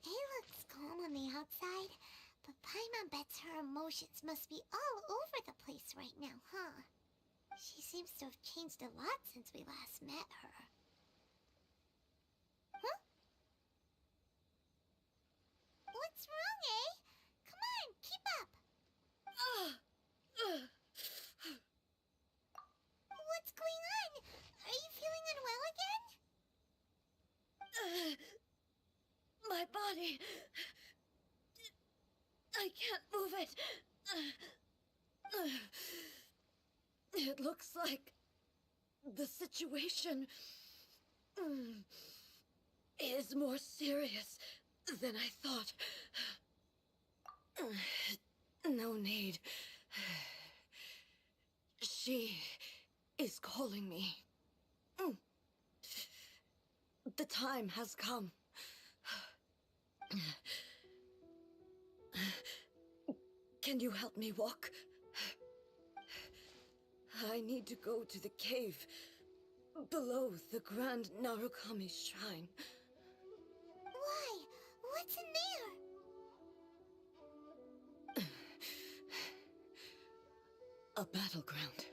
It looks calm on the outside, but Paimon bets her emotions must be all over the place right now, huh? She seems to have changed a lot since we last met her. Huh? What's wrong, eh? Come on, keep up! What's going on? Are you feeling unwell again? My body... I can't move it. It looks like the situation is more serious than I thought. No need. She is calling me. The time has come. Can you help me walk? I need to go to the cave below the Grand Narukami Shrine. Why? What's in there? A battleground.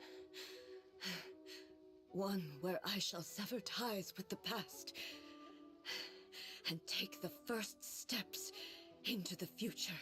One where I shall sever ties with the past and take the first steps into the future.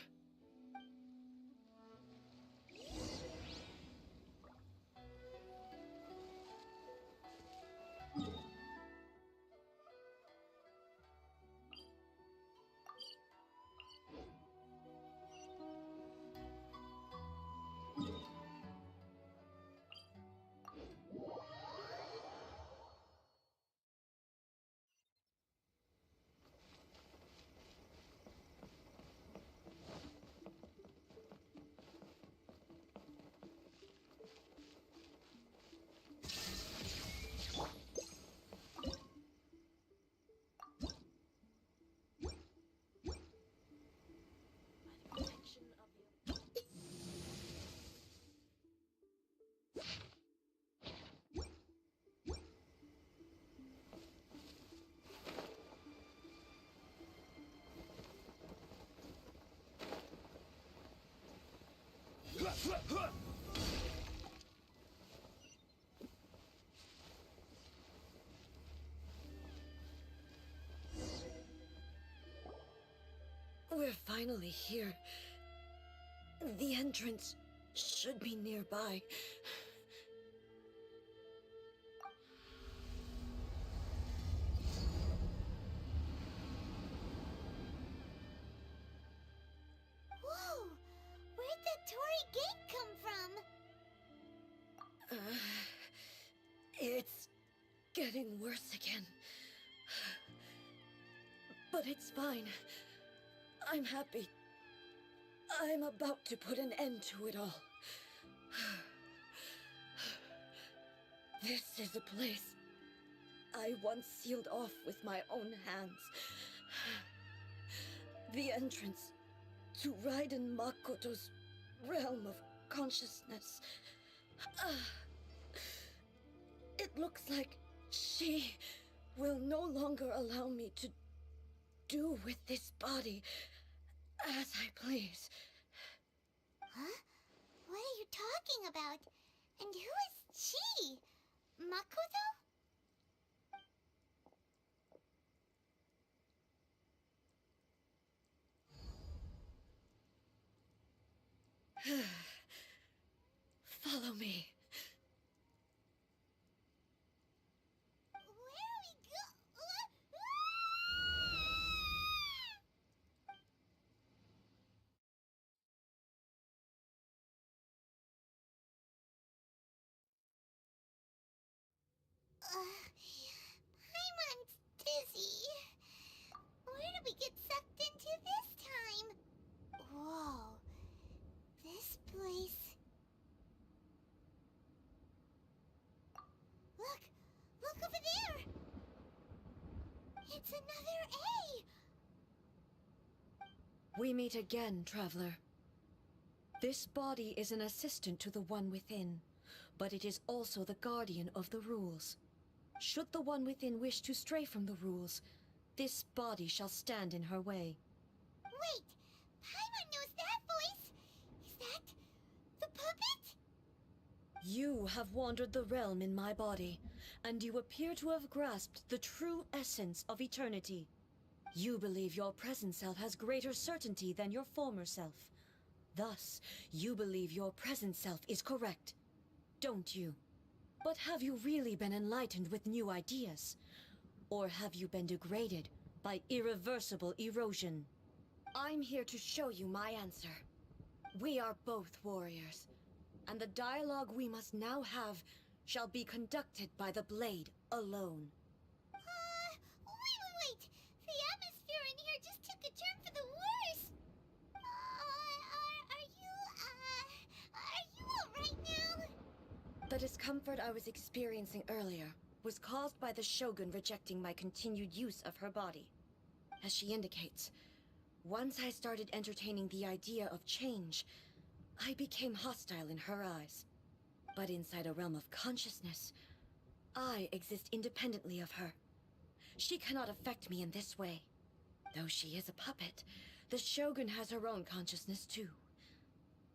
We're finally here. The entrance should be nearby. Whoa! Where'd that Torii gate come from? It's getting worse again. But it's fine. I'm happy. I'm about to put an end to it all. This is a place I once sealed off with my own hands. The entrance to Raiden Makoto's realm of consciousness. It looks like she will no longer allow me to do with this body as I please. Huh? What are you talking about? And who is she? Makoto? Follow me. Where are we go? Paimon's dizzy. Where did we get sucked into this time? Whoa. This place... Look! Look over there! It's another A! We meet again, traveler. This body is an assistant to the One Within, but it is also the guardian of the rules. Should the One Within wish to stray from the rules, this body shall stand in her way. Wait! Paimon knows that voice! Is that... the puppet? You have wandered the realm in my body, and you appear to have grasped the true essence of eternity. You believe your present self has greater certainty than your former self. Thus, you believe your present self is correct, don't you? But have you really been enlightened with new ideas? Or have you been degraded by irreversible erosion? I'm here to show you my answer. We are both warriors, and the dialogue we must now have shall be conducted by the blade alone. Wait! The atmosphere in here just took a turn for the worse! Are you alright now? The discomfort I was experiencing earlier was caused by the Shogun rejecting my continued use of her body. As she indicates, once I started entertaining the idea of change, I became hostile in her eyes. But inside a realm of consciousness, I exist independently of her. She cannot affect me in this way. Though she is a puppet, the Shogun has her own consciousness too.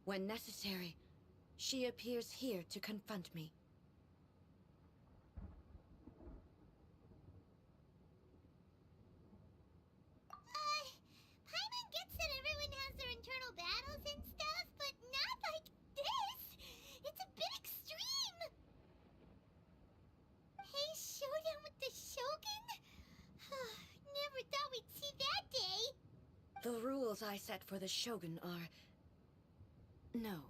When necessary, She appears here to confront me. Paimon gets that everyone has their internal battles and stuff, but not like this! It's a bit extreme! Hey, showdown with the Shogun? Never thought we'd see that day! The rules I set for the Shogun are... No.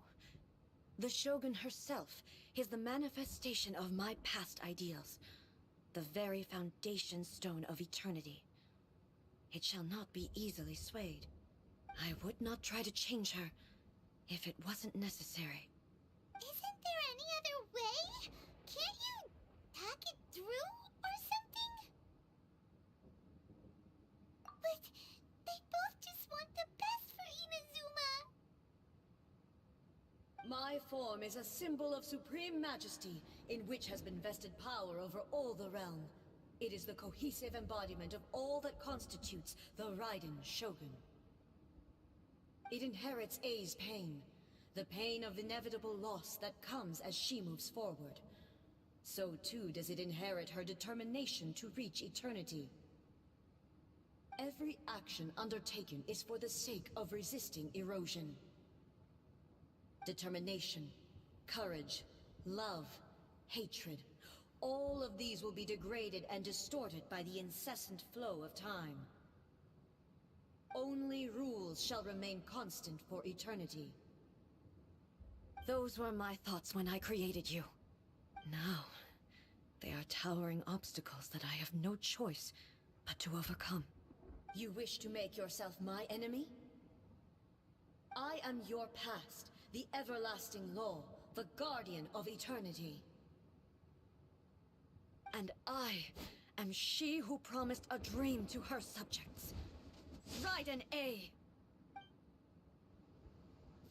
The Shogun herself is the manifestation of my past ideals. The very foundation stone of eternity. It shall not be easily swayed. I would not try to change her if it wasn't necessary. Isn't there any other way? Can't you talk it through or something? But they both just want the best for Inazuma. My form is a symbol of supreme majesty, in which has been vested power over all the realm. It is the cohesive embodiment of all that constitutes the Raiden Shogun. It inherits Ei's pain, the pain of inevitable loss that comes as she moves forward. So too does it inherit her determination to reach eternity. Every action undertaken is for the sake of resisting erosion. Determination, courage, love, hatred, all of these will be degraded and distorted by the incessant flow of time. Only rules shall remain constant for eternity. Those were my thoughts when I created you. Now, they are towering obstacles that I have no choice but to overcome. You wish to make yourself my enemy? I am your past, the everlasting law, the guardian of eternity. And I am she who promised a dream to her subjects. Raiden A.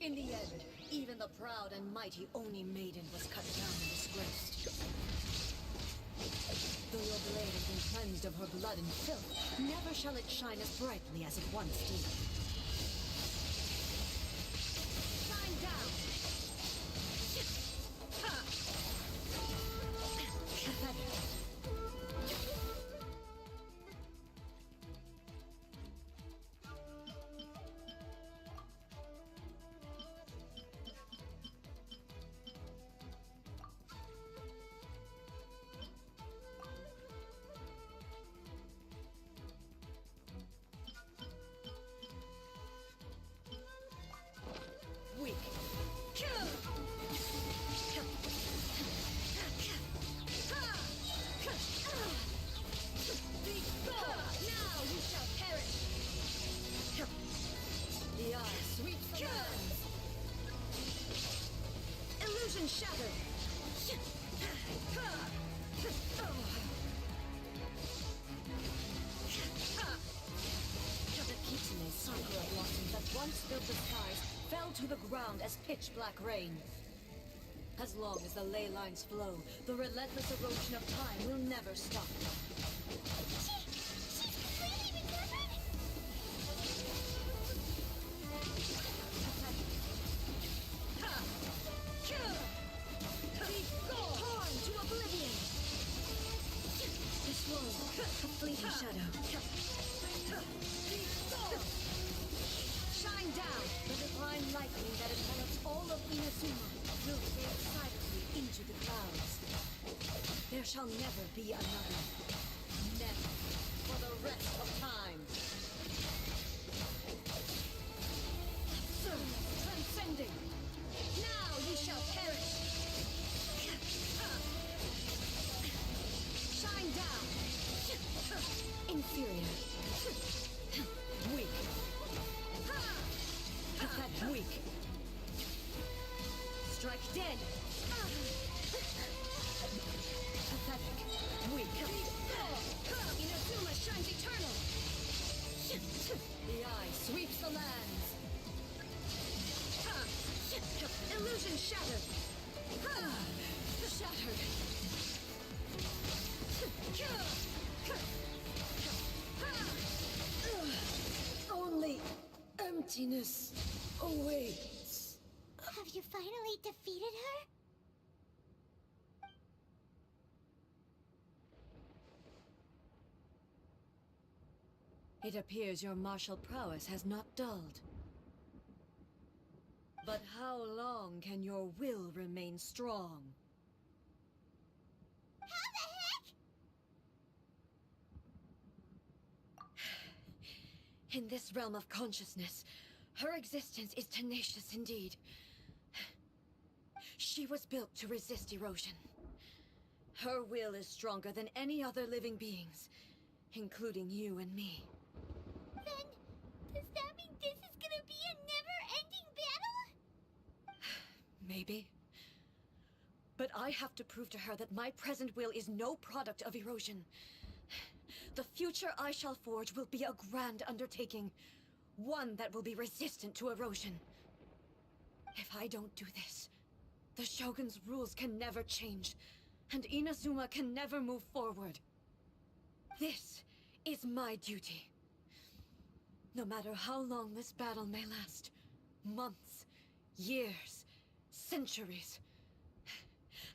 In the end, even the proud and mighty Oni Maiden was cut down and disgraced. Though your blade has been cleansed of her blood and filth, never shall it shine as brightly as it once did. Shine down! Pathetic. Weak. Now you shall perish! The eye sweeps the lands! Illusion shattered! The kitsune sakura blossoms that once filled the skies fell to the ground as pitch-black rain. As long as the ley lines flow, the relentless erosion of time will never stop. She's completely recovered? Be gone! Torn to oblivion! This world, a fleeting shadow. Be gone! Shine down! The divine lightning that envelops all of Inazuma will fade silently into the clouds. There shall never be another. Never. For the rest of time. Transcending. Now ye shall perish. Shine down. Inferior. Weak. Pathetic. Weak. Strike dead. Pathetic. Weak. Inazuma shines eternal. The eye sweeps the lands. Illusion shattered. Shattered. Only emptiness awaits. Have you finally They defeated her? It appears your martial prowess has not dulled. But how long can your will remain strong? How the heck? In this realm of consciousness, her existence is tenacious indeed. She was built to resist erosion. Her will is stronger than any other living beings, including you and me. Then, does that mean this is gonna be a never-ending battle? Maybe. But I have to prove to her that my present will is no product of erosion. The future I shall forge will be a grand undertaking, one that will be resistant to erosion. If I don't do this, the Shogun's rules can never change, and Inazuma can never move forward. This is my duty. No matter how long this battle may last, months, years, centuries,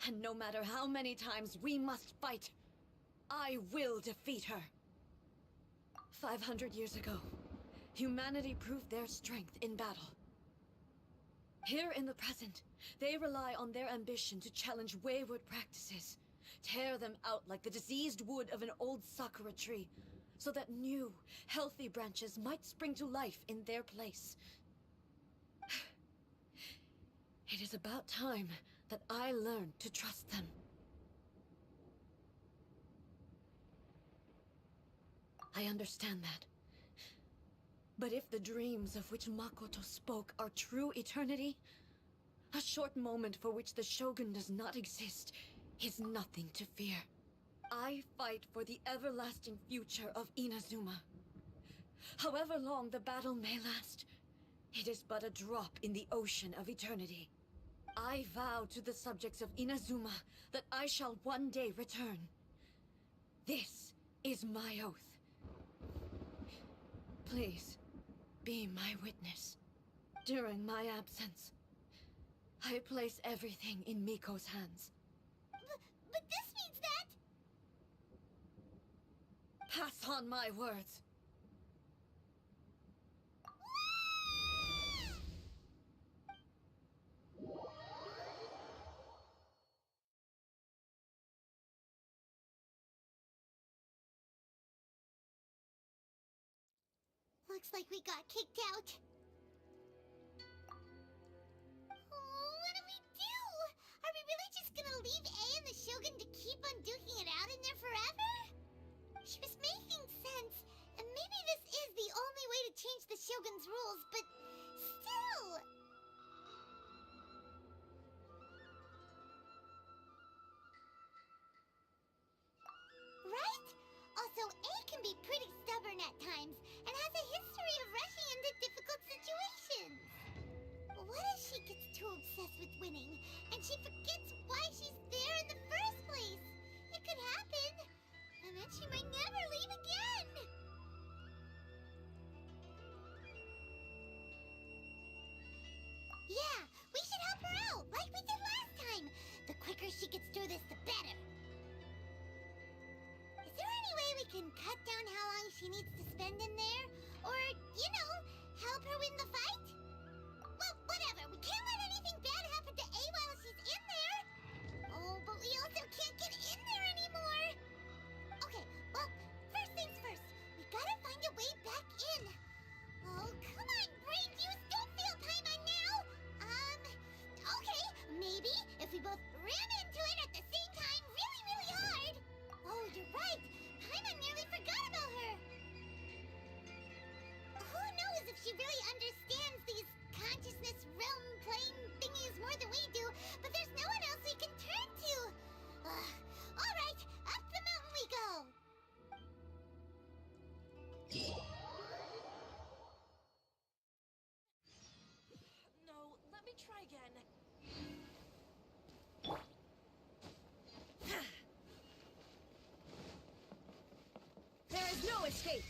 and no matter how many times we must fight, I will defeat her. 500 years ago, humanity proved their strength in battle. Here in the present, they rely on their ambition to challenge wayward practices, tear them out like the diseased wood of an old sakura tree, so that new, healthy branches might spring to life in their place. It is about time that I learned to trust them. I understand that. But if the dreams of which Makoto spoke are true eternity, a short moment for which the Shogun does not exist is nothing to fear. I fight for the everlasting future of Inazuma. However long the battle may last, it is but a drop in the ocean of eternity. I vow to the subjects of Inazuma that I shall one day return. This is my oath. Please, be my witness. During my absence, I place everything in Miko's hands. But this means that... Pass on my words. Looks like we got kicked out. Oh, what do we do? Are we really just gonna leave A and the Shogun to keep on duking it out in there forever? She was making sense, and maybe this is the only way to change the Shogun's rules, but still... Right? Also, A can be pretty stubborn at times, and has a history of rushing into difficult situations. What if she gets too obsessed with winning, and she forgets why she's there in the first place? It could happen, and then she might never leave again. Yeah, we should help her out, like we did last time. The quicker she gets through this, the better. Is there any way we can cut down how long she needs to spend in there? Or, you know, help her win the fight? Well, whatever. We can't let anything bad happen to A while she's in there. Oh, but we also can't get in there anymore. Okay, well, first things first. We gotta find a way back in. Oh, come on, brain juice. Don't fail Paimon now. Okay, maybe if we both ram into it at the same time really, really hard. Oh, you're right. Paimon nearly forgot about her. Who knows if she really understands these consciousness realm playing thingies more than we do, but there's no one else we can turn to. All right, up the mountain we go. No, let me try again. There is no escape!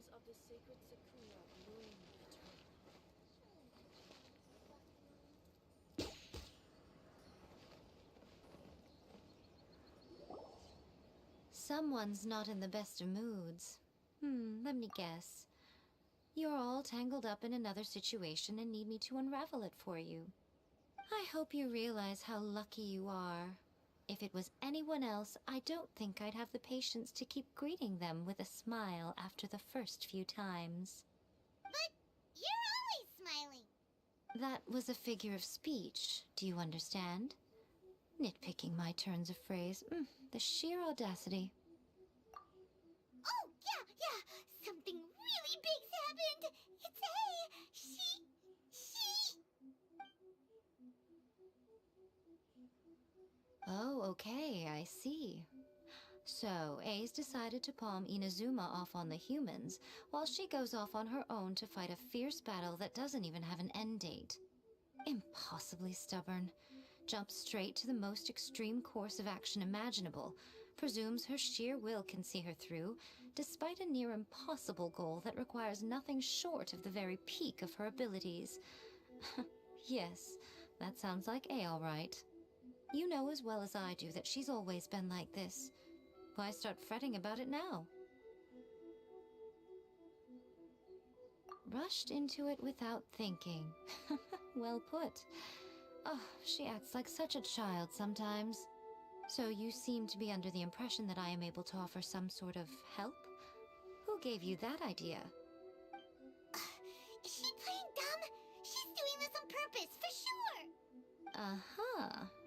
blossoms of the sacred sakura bloom eternally. Someone's not in the best of moods. Let me guess. You're all tangled up in another situation and need me to unravel it for you. I hope you realize how lucky you are. If it was anyone else, I don't think I'd have the patience to keep greeting them with a smile after the first few times. But you're always smiling. That was a figure of speech, do you understand? Nitpicking my turns of phrase. The sheer audacity. Oh, yeah. Something really big's happened. It's she... Oh, okay, I see. So, A's decided to palm Inazuma off on the humans, while she goes off on her own to fight a fierce battle that doesn't even have an end date. Impossibly stubborn. Jumps straight to the most extreme course of action imaginable, presumes her sheer will can see her through, despite a near impossible goal that requires nothing short of the very peak of her abilities. Yes, that sounds like A all right. You know as well as I do that she's always been like this. Why start fretting about it now? Rushed into it without thinking. Well put. Oh, she acts like such a child sometimes. So you seem to be under the impression that I am able to offer some sort of help? Who gave you that idea? Is she playing dumb? She's doing this on purpose, for sure.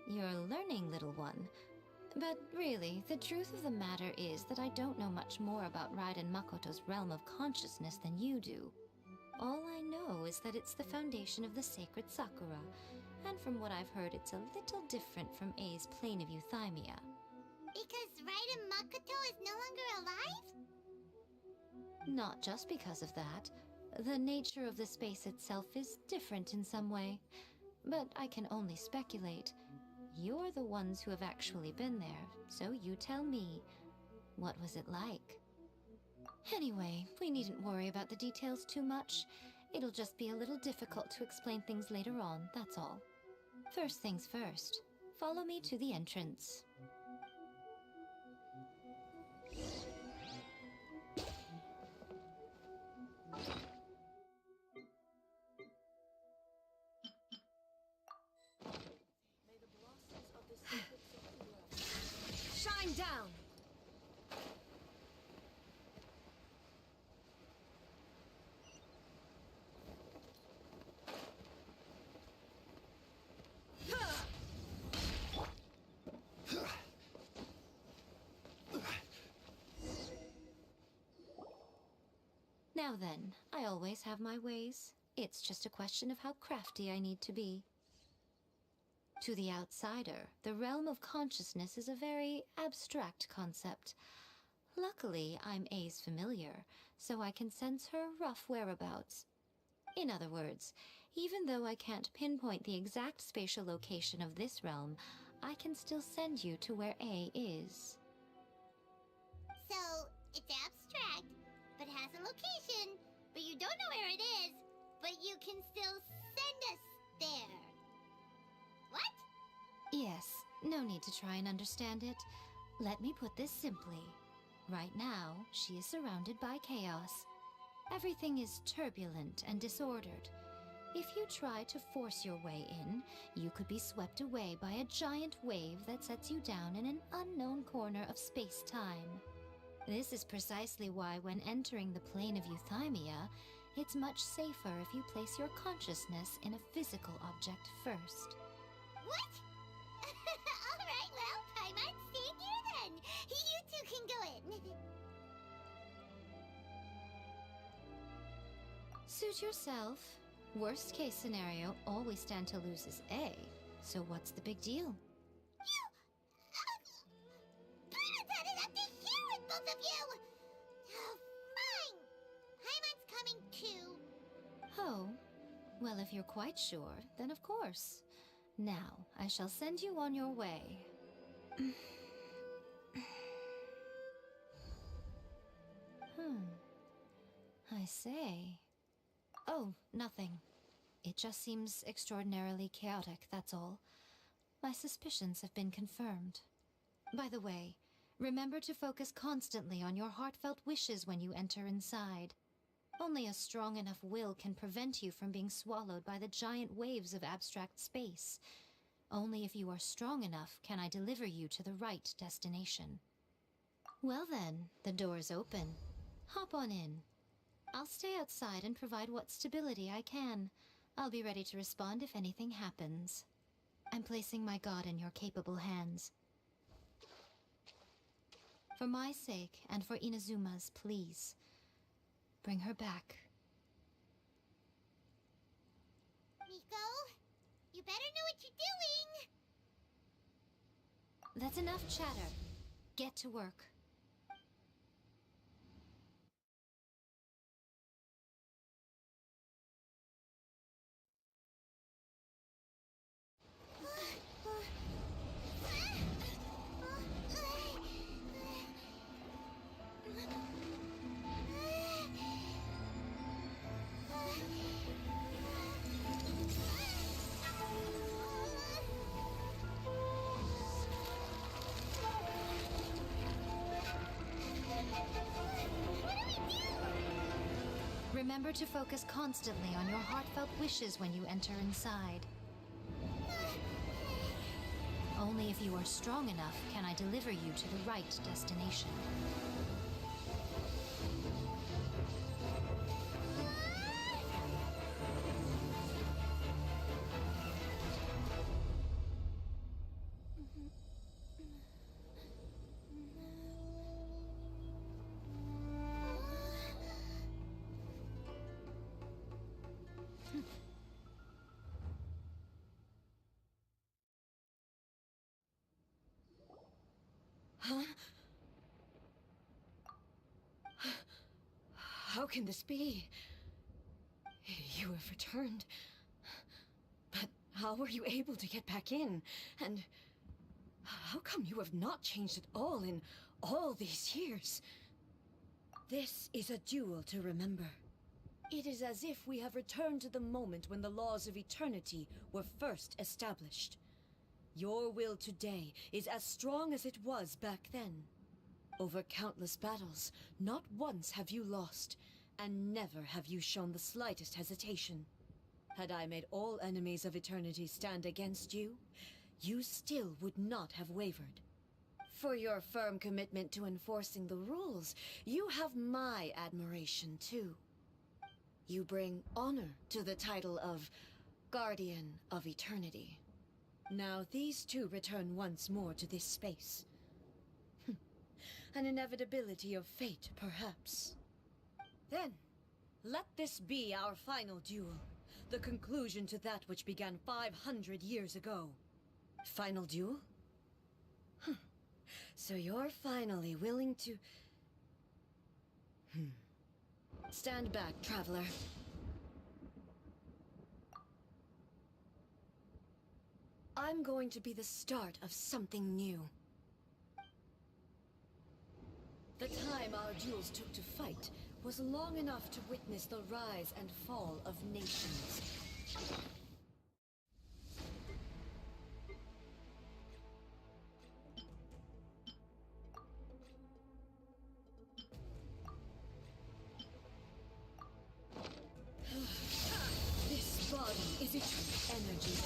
You're learning, little one. But really, the truth of the matter is that I don't know much more about Raiden Makoto's realm of consciousness than you do. All I know is that it's the foundation of the sacred Sakura, and from what I've heard, it's a little different from A's plane of euthymia. Because Raiden Makoto is no longer alive? Not just because of that. The nature of the space itself is different in some way. But I can only speculate. You're the ones who have actually been there, so you tell me. What was it like? Anyway, we needn't worry about the details too much. It'll just be a little difficult to explain things later on, that's all. First things first. Follow me to the entrance. May the blossoms of the sacred sakura shine down! Now then, I always have my ways. It's just a question of how crafty I need to be. To the outsider, the realm of consciousness is a very abstract concept. Luckily, I'm A's familiar, so I can sense her rough whereabouts. In other words, even though I can't pinpoint the exact spatial location of this realm, I can still send you to where A is. So, it's abstract, but has a location, but you don't know where it is, but you can still send us there. What? Yes, no need to try and understand it. Let me put this simply. Right now, she is surrounded by chaos. Everything is turbulent and disordered. If you try to force your way in, you could be swept away by a giant wave that sets you down in an unknown corner of space-time. This is precisely why when entering the plane of euthymia, it's much safer if you place your consciousness in a physical object first. What? Alright, well, Paimon's staying here then. You two can go in. Suit yourself. Worst case scenario, all we stand to lose is A. So what's the big deal? You... Paimon up to here with both of you! Oh, fine! Paimon's coming too. Oh, well, if you're quite sure, then of course. Now, I shall send you on your way. I say. Oh, nothing. It just seems extraordinarily chaotic, that's all. My suspicions have been confirmed. By the way, remember to focus constantly on your heartfelt wishes when you enter inside. Only a strong enough will can prevent you from being swallowed by the giant waves of abstract space. Only if you are strong enough can I deliver you to the right destination. Well then, the door's open. Hop on in. I'll stay outside and provide what stability I can. I'll be ready to respond if anything happens. I'm placing my god in your capable hands. For my sake, and for Inazuma's, please. Bring her back. Miko, you better know what you're doing! That's enough chatter. Get to work. Remember to focus constantly on your heartfelt wishes when you enter inside. Only if you are strong enough can I deliver you to the right destination. Huh? How can this be? You have returned. But how were you able to get back in? And how come you have not changed at all in all these years? This is a duel to remember. It is as if we have returned to the moment when the laws of eternity were first established. Your will today is as strong as it was back then. Over countless battles, not once have you lost, and never have you shown the slightest hesitation. Had I made all enemies of eternity stand against you, you still would not have wavered. For your firm commitment to enforcing the rules, you have my admiration too. You bring honor to the title of Guardian of Eternity. Now these two return once more to this space. An inevitability of fate, perhaps. Then, let this be our final duel. The conclusion to that which began 500 years ago. Final duel? So you're finally willing to... Stand back, traveler. I'm going to be the start of something new. The time our duels took to fight was long enough to witness the rise and fall of nations. This body is eternal energy,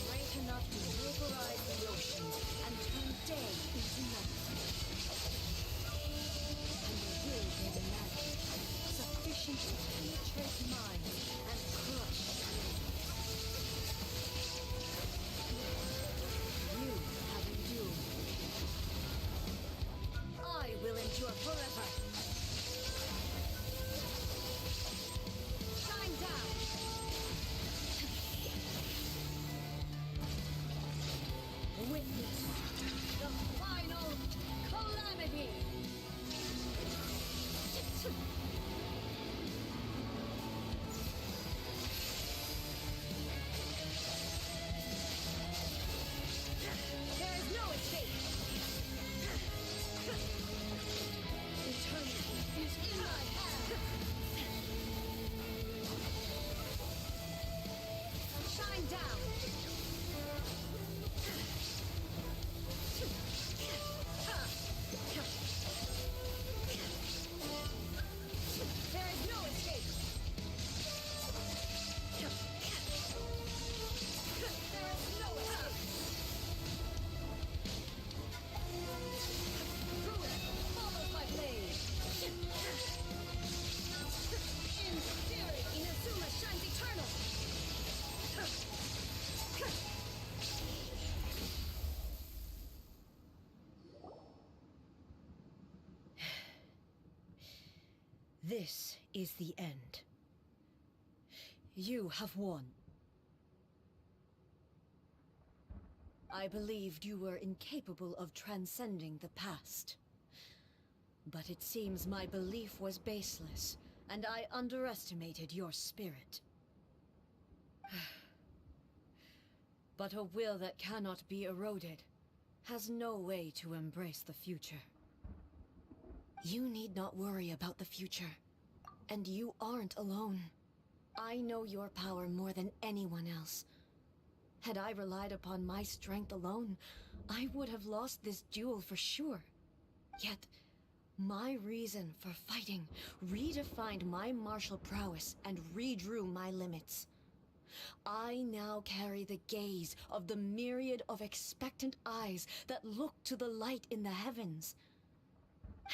great enough to vaporize the oceans and turn day into night. And the will they demand, sufficient to penetrate minds and crush wills. You have endured. I will endure forever. Shine down! Witness the final This is the end. You have won. I believed you were incapable of transcending the past. But it seems my belief was baseless, and I underestimated your spirit. But a will that cannot be eroded has no way to embrace the future. You need not worry about the future, and you aren't alone. I know your power more than anyone else. Had I relied upon my strength alone, I would have lost this duel for sure. Yet, my reason for fighting redefined my martial prowess and redrew my limits. I now carry the gaze of the myriad of expectant eyes that look to the light in the heavens.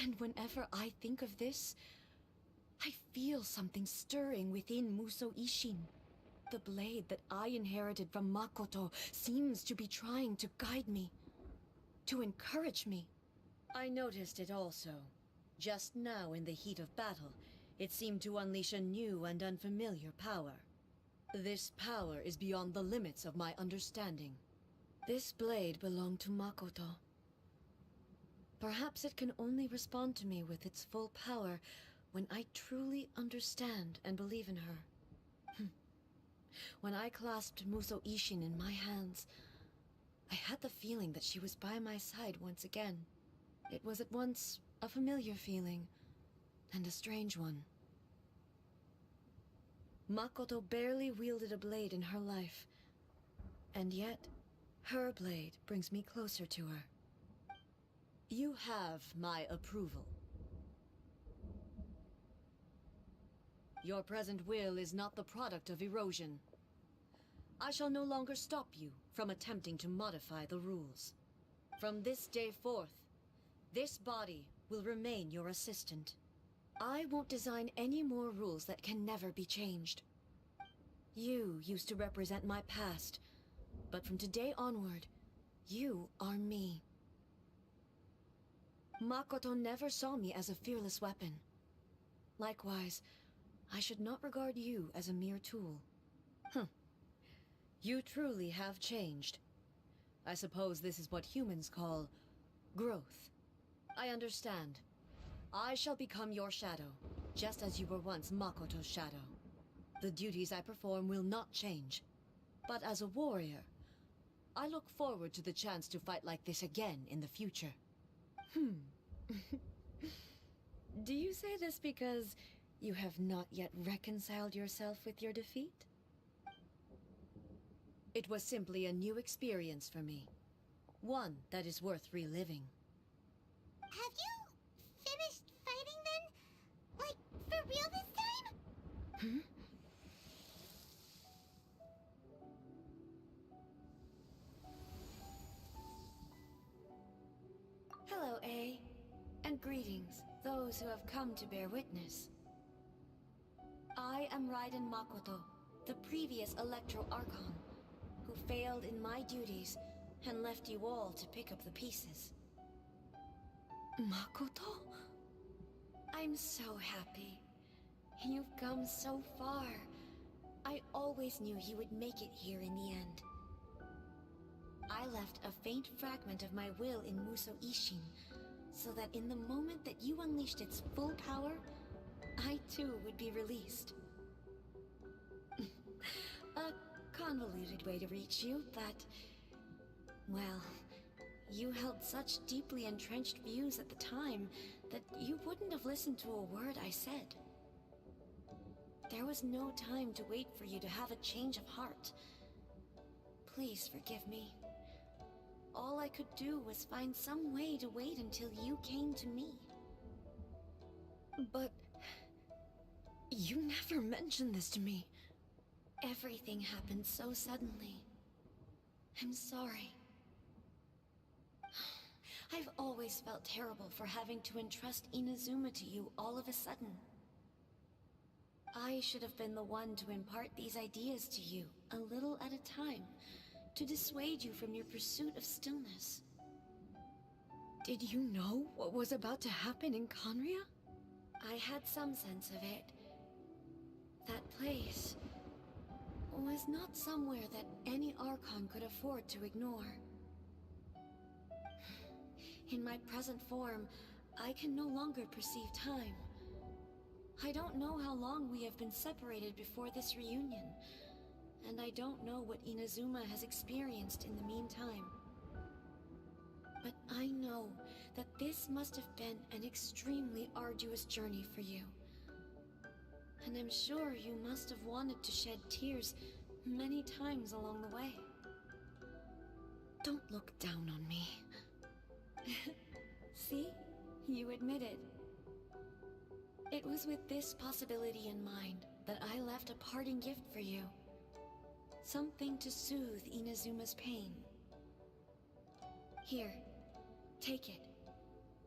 And whenever I think of this, I feel something stirring within Muso Ishin. The blade that I inherited from Makoto seems to be trying to guide me, to encourage me. I noticed it also. Just now in the heat of battle, it seemed to unleash a new and unfamiliar power. This power is beyond the limits of my understanding. This blade belonged to Makoto. Perhaps it can only respond to me with its full power when I truly understand and believe in her. When I clasped Muso Ishin in my hands, I had the feeling that she was by my side once again. It was at once a familiar feeling and a strange one. Makoto barely wielded a blade in her life, and yet her blade brings me closer to her. You have my approval. Your present will is not the product of erosion. I shall no longer stop you from attempting to modify the rules. From this day forth, this body will remain your assistant. I won't design any more rules that can never be changed. You used to represent my past, but from today onward, you are me. Makoto never saw me as a fearless weapon. Likewise, I should not regard you as a mere tool. You truly have changed. I suppose this is what humans call growth. I understand. I shall become your shadow, just as you were once Makoto's shadow. The duties I perform will not change. But as a warrior, I look forward to the chance to fight like this again in the future. Do you say this because you have not yet reconciled yourself with your defeat? It was simply a new experience for me. One that is worth reliving. Have you finished fighting then? Like, for real this time? Hello, A. And greetings, those who have come to bear witness. I am Raiden Makoto, the previous Electro Archon, who failed in my duties and left you all to pick up the pieces. Makoto? I'm so happy. You've come so far. I always knew you would make it here in the end. I left a faint fragment of my will in Muso Ishin, so that in the moment that you unleashed its full power, I too would be released. A convoluted way to reach you, but... well, you held such deeply entrenched views at the time that you wouldn't have listened to a word I said. There was no time to wait for you to have a change of heart. Please forgive me. All I could do was find some way to wait until you came to me. But... you never mentioned this to me. Everything happened so suddenly. I'm sorry. I've always felt terrible for having to entrust Inazuma to you all of a sudden. I should have been the one to impart these ideas to you, a little at a time, to dissuade you from your pursuit of stillness. Did you know what was about to happen in Conria? I had some sense of it. That place was not somewhere that any Archon could afford to ignore. In my present form, I can no longer perceive time. I don't know how long we have been separated before this reunion, and I don't know what Inazuma has experienced in the meantime. But I know that this must have been an extremely arduous journey for you. And I'm sure you must have wanted to shed tears many times along the way. Don't look down on me. See? You admit it. It was with this possibility in mind that I left a parting gift for you. Something to soothe Inazuma's pain. Here, take it,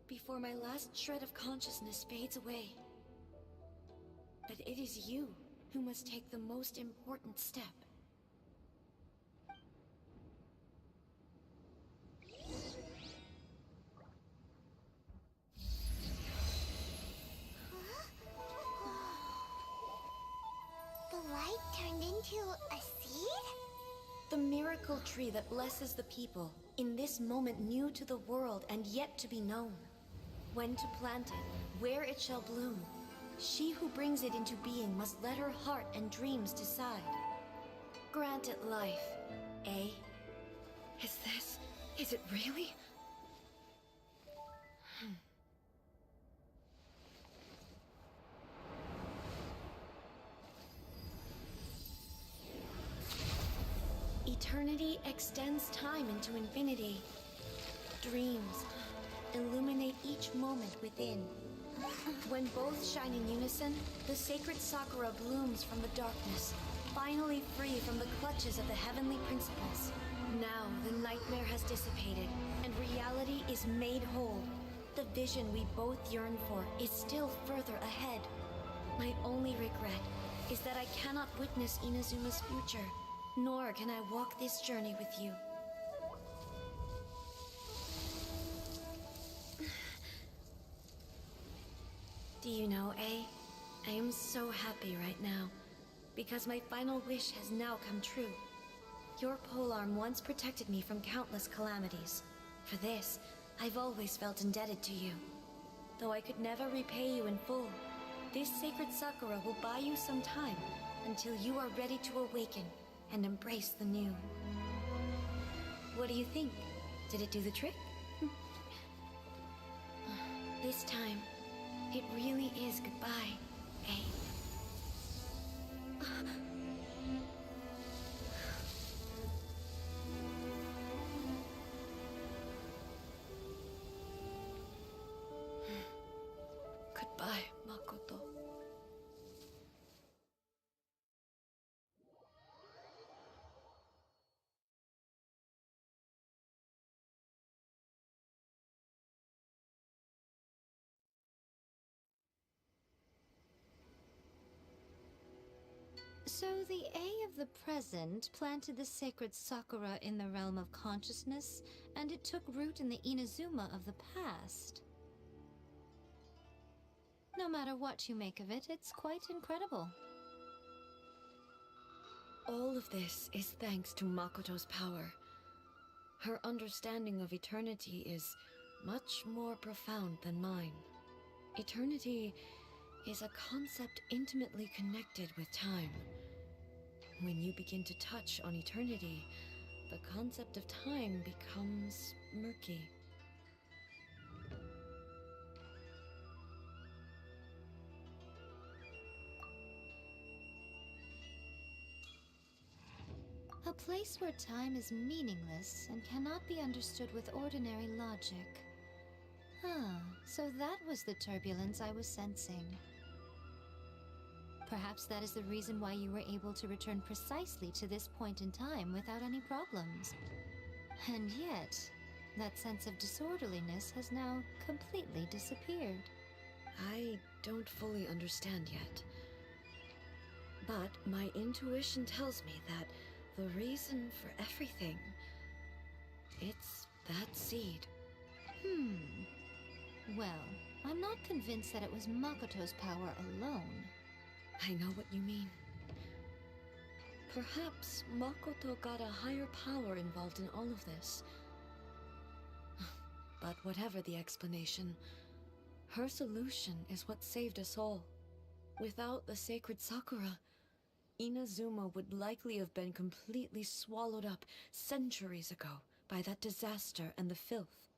before my last shred of consciousness fades away. But it is you who must take the most important step. The light turned into a seed? The miracle tree that blesses the people, in this moment new to the world and yet to be known. When to plant it, where it shall bloom. She who brings it into being must let her heart and dreams decide. Grant it life, eh? Is it really? Eternity extends time into infinity. Dreams illuminate each moment within. When both shine in unison, the sacred Sakura blooms from the darkness, finally free from the clutches of the heavenly principles. Now the nightmare has dissipated, and reality is made whole. The vision we both yearn for is still further ahead. My only regret is that I cannot witness Inazuma's future, nor can I walk this journey with you. Do you know, I am so happy right now, because my final wish has now come true. Your polearm once protected me from countless calamities. For this, I've always felt indebted to you. Though I could never repay you in full, this sacred Sakura will buy you some time until you are ready to awaken and embrace the new. What do you think? Did it do the trick? This time, it really is goodbye, eh? Goodbye, Makoto. So the A of the present planted the sacred Sakura in the realm of consciousness, and it took root in the Inazuma of the past. No matter what you make of it, it's quite incredible. All of this is thanks to Makoto's power. Her understanding of eternity is much more profound than mine. Eternity is a concept intimately connected with time. When you begin to touch on eternity, the concept of time becomes murky. A place where time is meaningless and cannot be understood with ordinary logic. Ah, so that was the turbulence I was sensing. Perhaps that is the reason why you were able to return precisely to this point in time without any problems. And yet, that sense of disorderliness has now completely disappeared. I don't fully understand yet. But my intuition tells me that the reason for everything, it's that seed. Well, I'm not convinced that it was Makoto's power alone. I know what you mean. Perhaps Makoto got a higher power involved in all of this. But whatever the explanation, her solution is what saved us all. Without the sacred Sakura, Inazuma would likely have been completely swallowed up centuries ago by that disaster and the filth.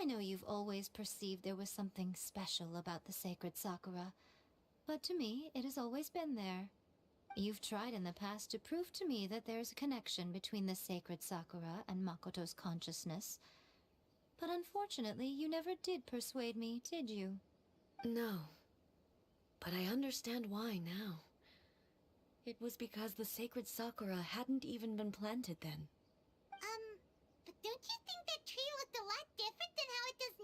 I know you've always perceived there was something special about the sacred Sakura, but to me, it has always been there. You've tried in the past to prove to me that there's a connection between the sacred Sakura and Makoto's consciousness, but unfortunately, you never did persuade me, did you? No. But I understand why now. It was because the sacred Sakura hadn't even been planted then. But don't you think that tree looked a lot different than how it does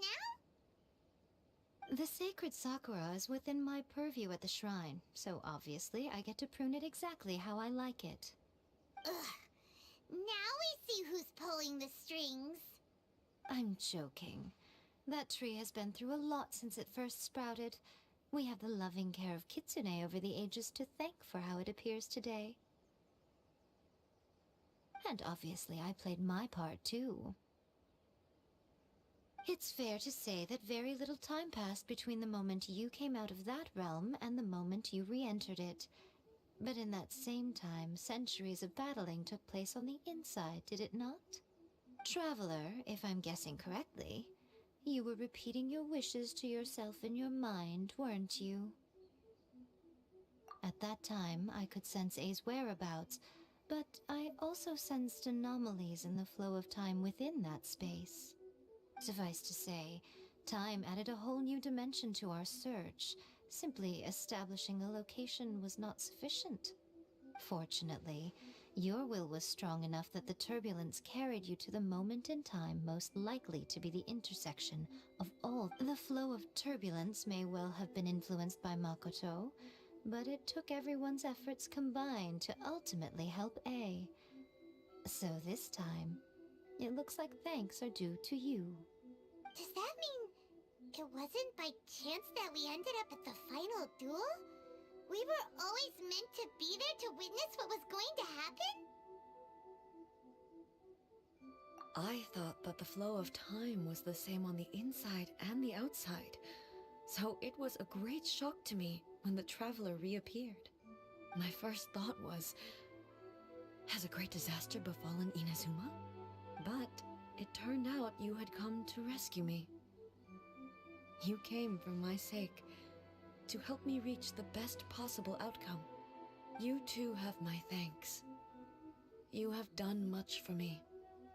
now? The sacred Sakura is within my purview at the shrine, so obviously I get to prune it exactly how I like it. Ugh. Now we see who's pulling the strings. I'm joking. That tree has been through a lot since it first sprouted. We have the loving care of Kitsune over the ages to thank for how it appears today. And obviously I played my part too. It's fair to say that very little time passed between the moment you came out of that realm and the moment you re-entered it. But in that same time, centuries of battling took place on the inside, did it not? Traveler, if I'm guessing correctly, you were repeating your wishes to yourself in your mind, weren't you? At that time, I could sense A's whereabouts, but I also sensed anomalies in the flow of time within that space. Suffice to say, time added a whole new dimension to our search. Simply establishing a location was not sufficient. Fortunately, your will was strong enough that the turbulence carried you to the moment in time most likely to be the intersection of all. The flow of turbulence may well have been influenced by Makoto, but it took everyone's efforts combined to ultimately help A. So this time, it looks like thanks are due to you. Does that mean it wasn't by chance that we ended up at the final duel? We were always meant to be there to witness what was going to happen? I thought that the flow of time was the same on the inside and the outside, so it was a great shock to me when the traveler reappeared. My first thought was, has a great disaster befallen Inazuma? But it turned out you had come to rescue me. You came for my sake, to help me reach the best possible outcome. You too have my thanks. You have done much for me,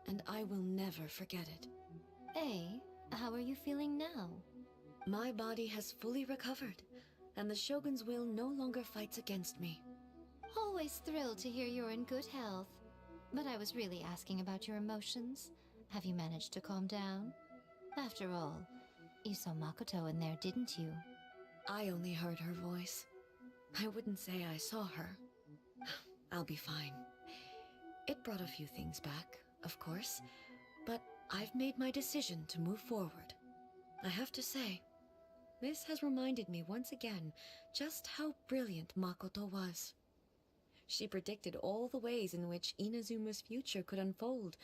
and I will never forget it. A, how are you feeling now? My body has fully recovered, and the Shogun's will no longer fights against me. Always thrilled to hear you're in good health. But I was really asking about your emotions. Have you managed to calm down? After all, you saw Makoto in there, didn't you? I only heard her voice. I wouldn't say I saw her. I'll be fine. It brought a few things back, of course, but I've made my decision to move forward. I have to say, this has reminded me once again just how brilliant Makoto was. She predicted all the ways in which Inazuma's future could unfold,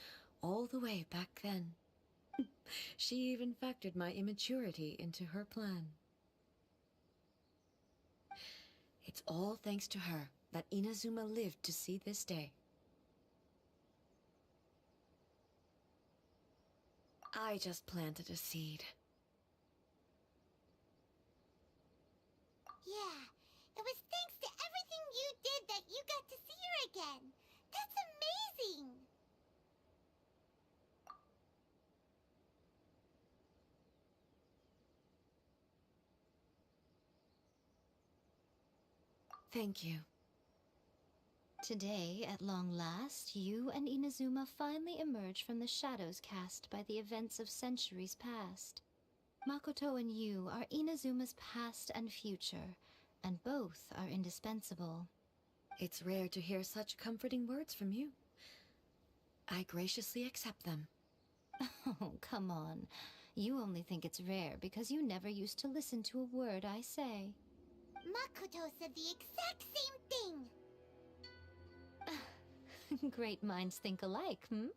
all the way back then. She even factored my immaturity into her plan. It's all thanks to her that Inazuma lived to see this day. I just planted a seed. Yeah, it was thanks to everything you did that you got to see her again. That's amazing! Thank you. Today, at long last, you and Inazuma finally emerge from the shadows cast by the events of centuries past. Makoto and you are Inazuma's past and future, and both are indispensable. It's rare to hear such comforting words from you. I graciously accept them. Oh, come on. You only think it's rare because you never used to listen to a word I say. Makoto said the exact same thing! Great minds think alike, hmm?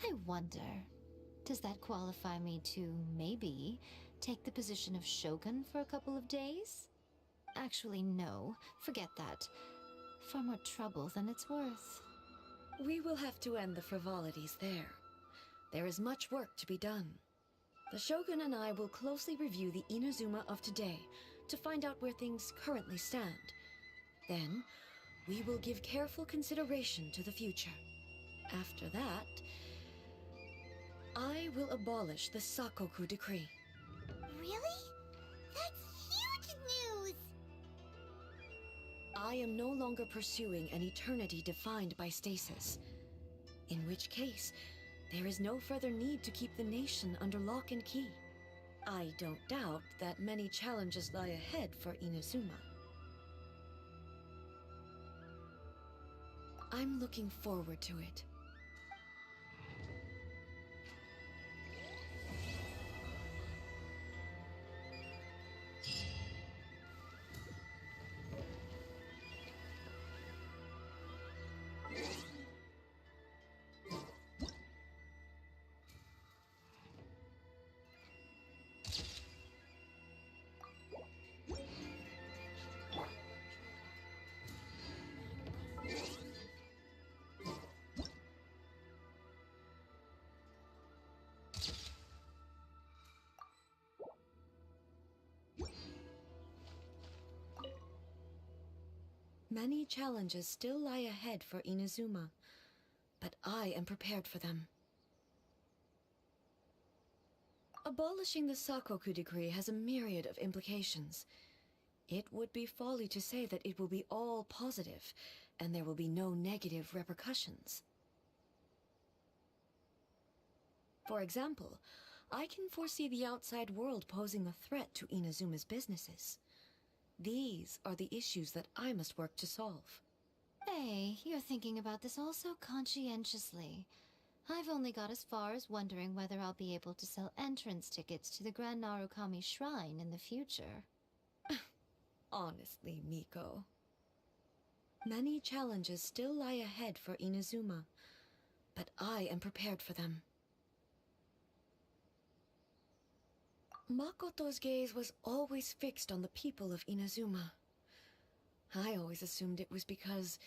I wonder, does that qualify me to, maybe, take the position of Shogun for a couple of days? Actually, no. Forget that. Far more trouble than it's worth. We will have to end the frivolities there. There is much work to be done. The Shogun and I will closely review the Inazuma of today to find out where things currently stand. Then, we will give careful consideration to the future. After that, I will abolish the Sakoku Decree. Really? That's huge news! I am no longer pursuing an eternity defined by stasis. In which case, there is no further need to keep the nation under lock and key. I don't doubt that many challenges lie ahead for Inazuma. I'm looking forward to it. Many challenges still lie ahead for Inazuma, but I am prepared for them. Abolishing the Sakoku Decree has a myriad of implications. It would be folly to say that it will be all positive, and there will be no negative repercussions. For example, I can foresee the outside world posing a threat to Inazuma's businesses. These are the issues that I must work to solve. Hey, you're thinking about this all so conscientiously. I've only got as far as wondering whether I'll be able to sell entrance tickets to the Grand Narukami Shrine in the future. Honestly, Miko. Many challenges still lie ahead for Inazuma, but I am prepared for them. Makoto's gaze was always fixed on the people of Inazuma. I always assumed it was because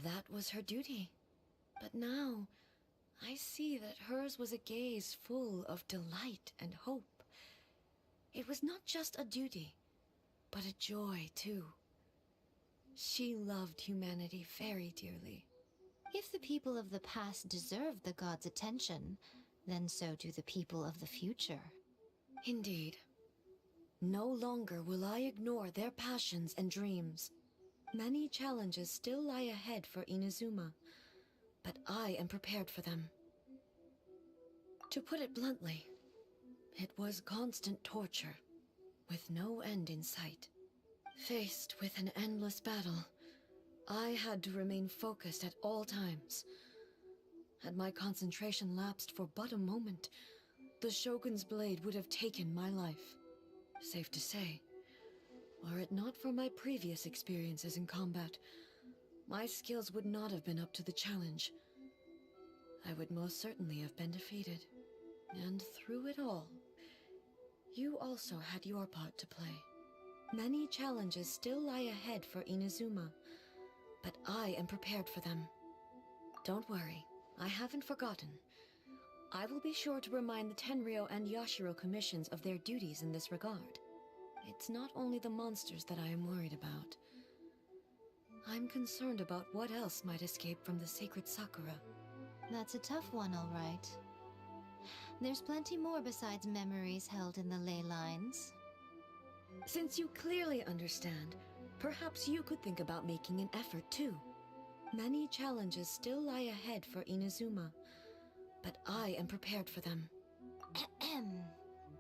that was her duty. But now, I see that hers was a gaze full of delight and hope. It was not just a duty, but a joy, too. She loved humanity very dearly. If the people of the past deserve the god's attention, then so do the people of the future. Indeed. No longer will I ignore their passions and dreams. Many challenges still lie ahead for Inazuma, but I am prepared for them. To put it bluntly, it was constant torture, with no end in sight. Faced with an endless battle, I had to remain focused at all times. Had my concentration lapsed for but a moment, the Shogun's blade would have taken my life. Safe to say, were it not for my previous experiences in combat, my skills would not have been up to the challenge. I would most certainly have been defeated. And through it all, you also had your part to play. Many challenges still lie ahead for Inazuma, but I am prepared for them. Don't worry, I haven't forgotten. I will be sure to remind the Tenryou and Yashiro commissions of their duties in this regard. It's not only the monsters that I am worried about. I'm concerned about what else might escape from the sacred Sakura. That's a tough one, all right. There's plenty more besides memories held in the ley lines. Since you clearly understand, perhaps you could think about making an effort too. Many challenges still lie ahead for Inazuma, but I am prepared for them.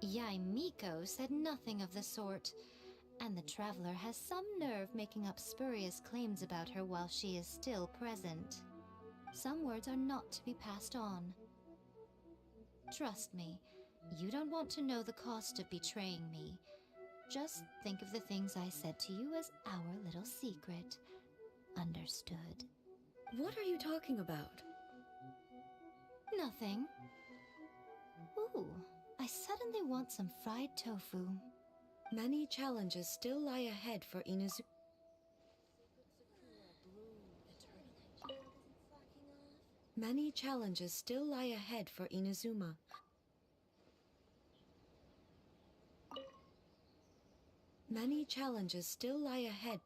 Yai Miko said nothing of the sort, and the Traveler has some nerve making up spurious claims about her while she is still present. Some words are not to be passed on. Trust me, You don't want to know the cost of betraying me. Just think of the things I said to you as our little secret. Understood? What are you talking about? Nothing. Ooh, I suddenly want some fried tofu. Many challenges still lie ahead for Inazuma. Many challenges still lie ahead for Inazuma. Many challenges still lie ahead.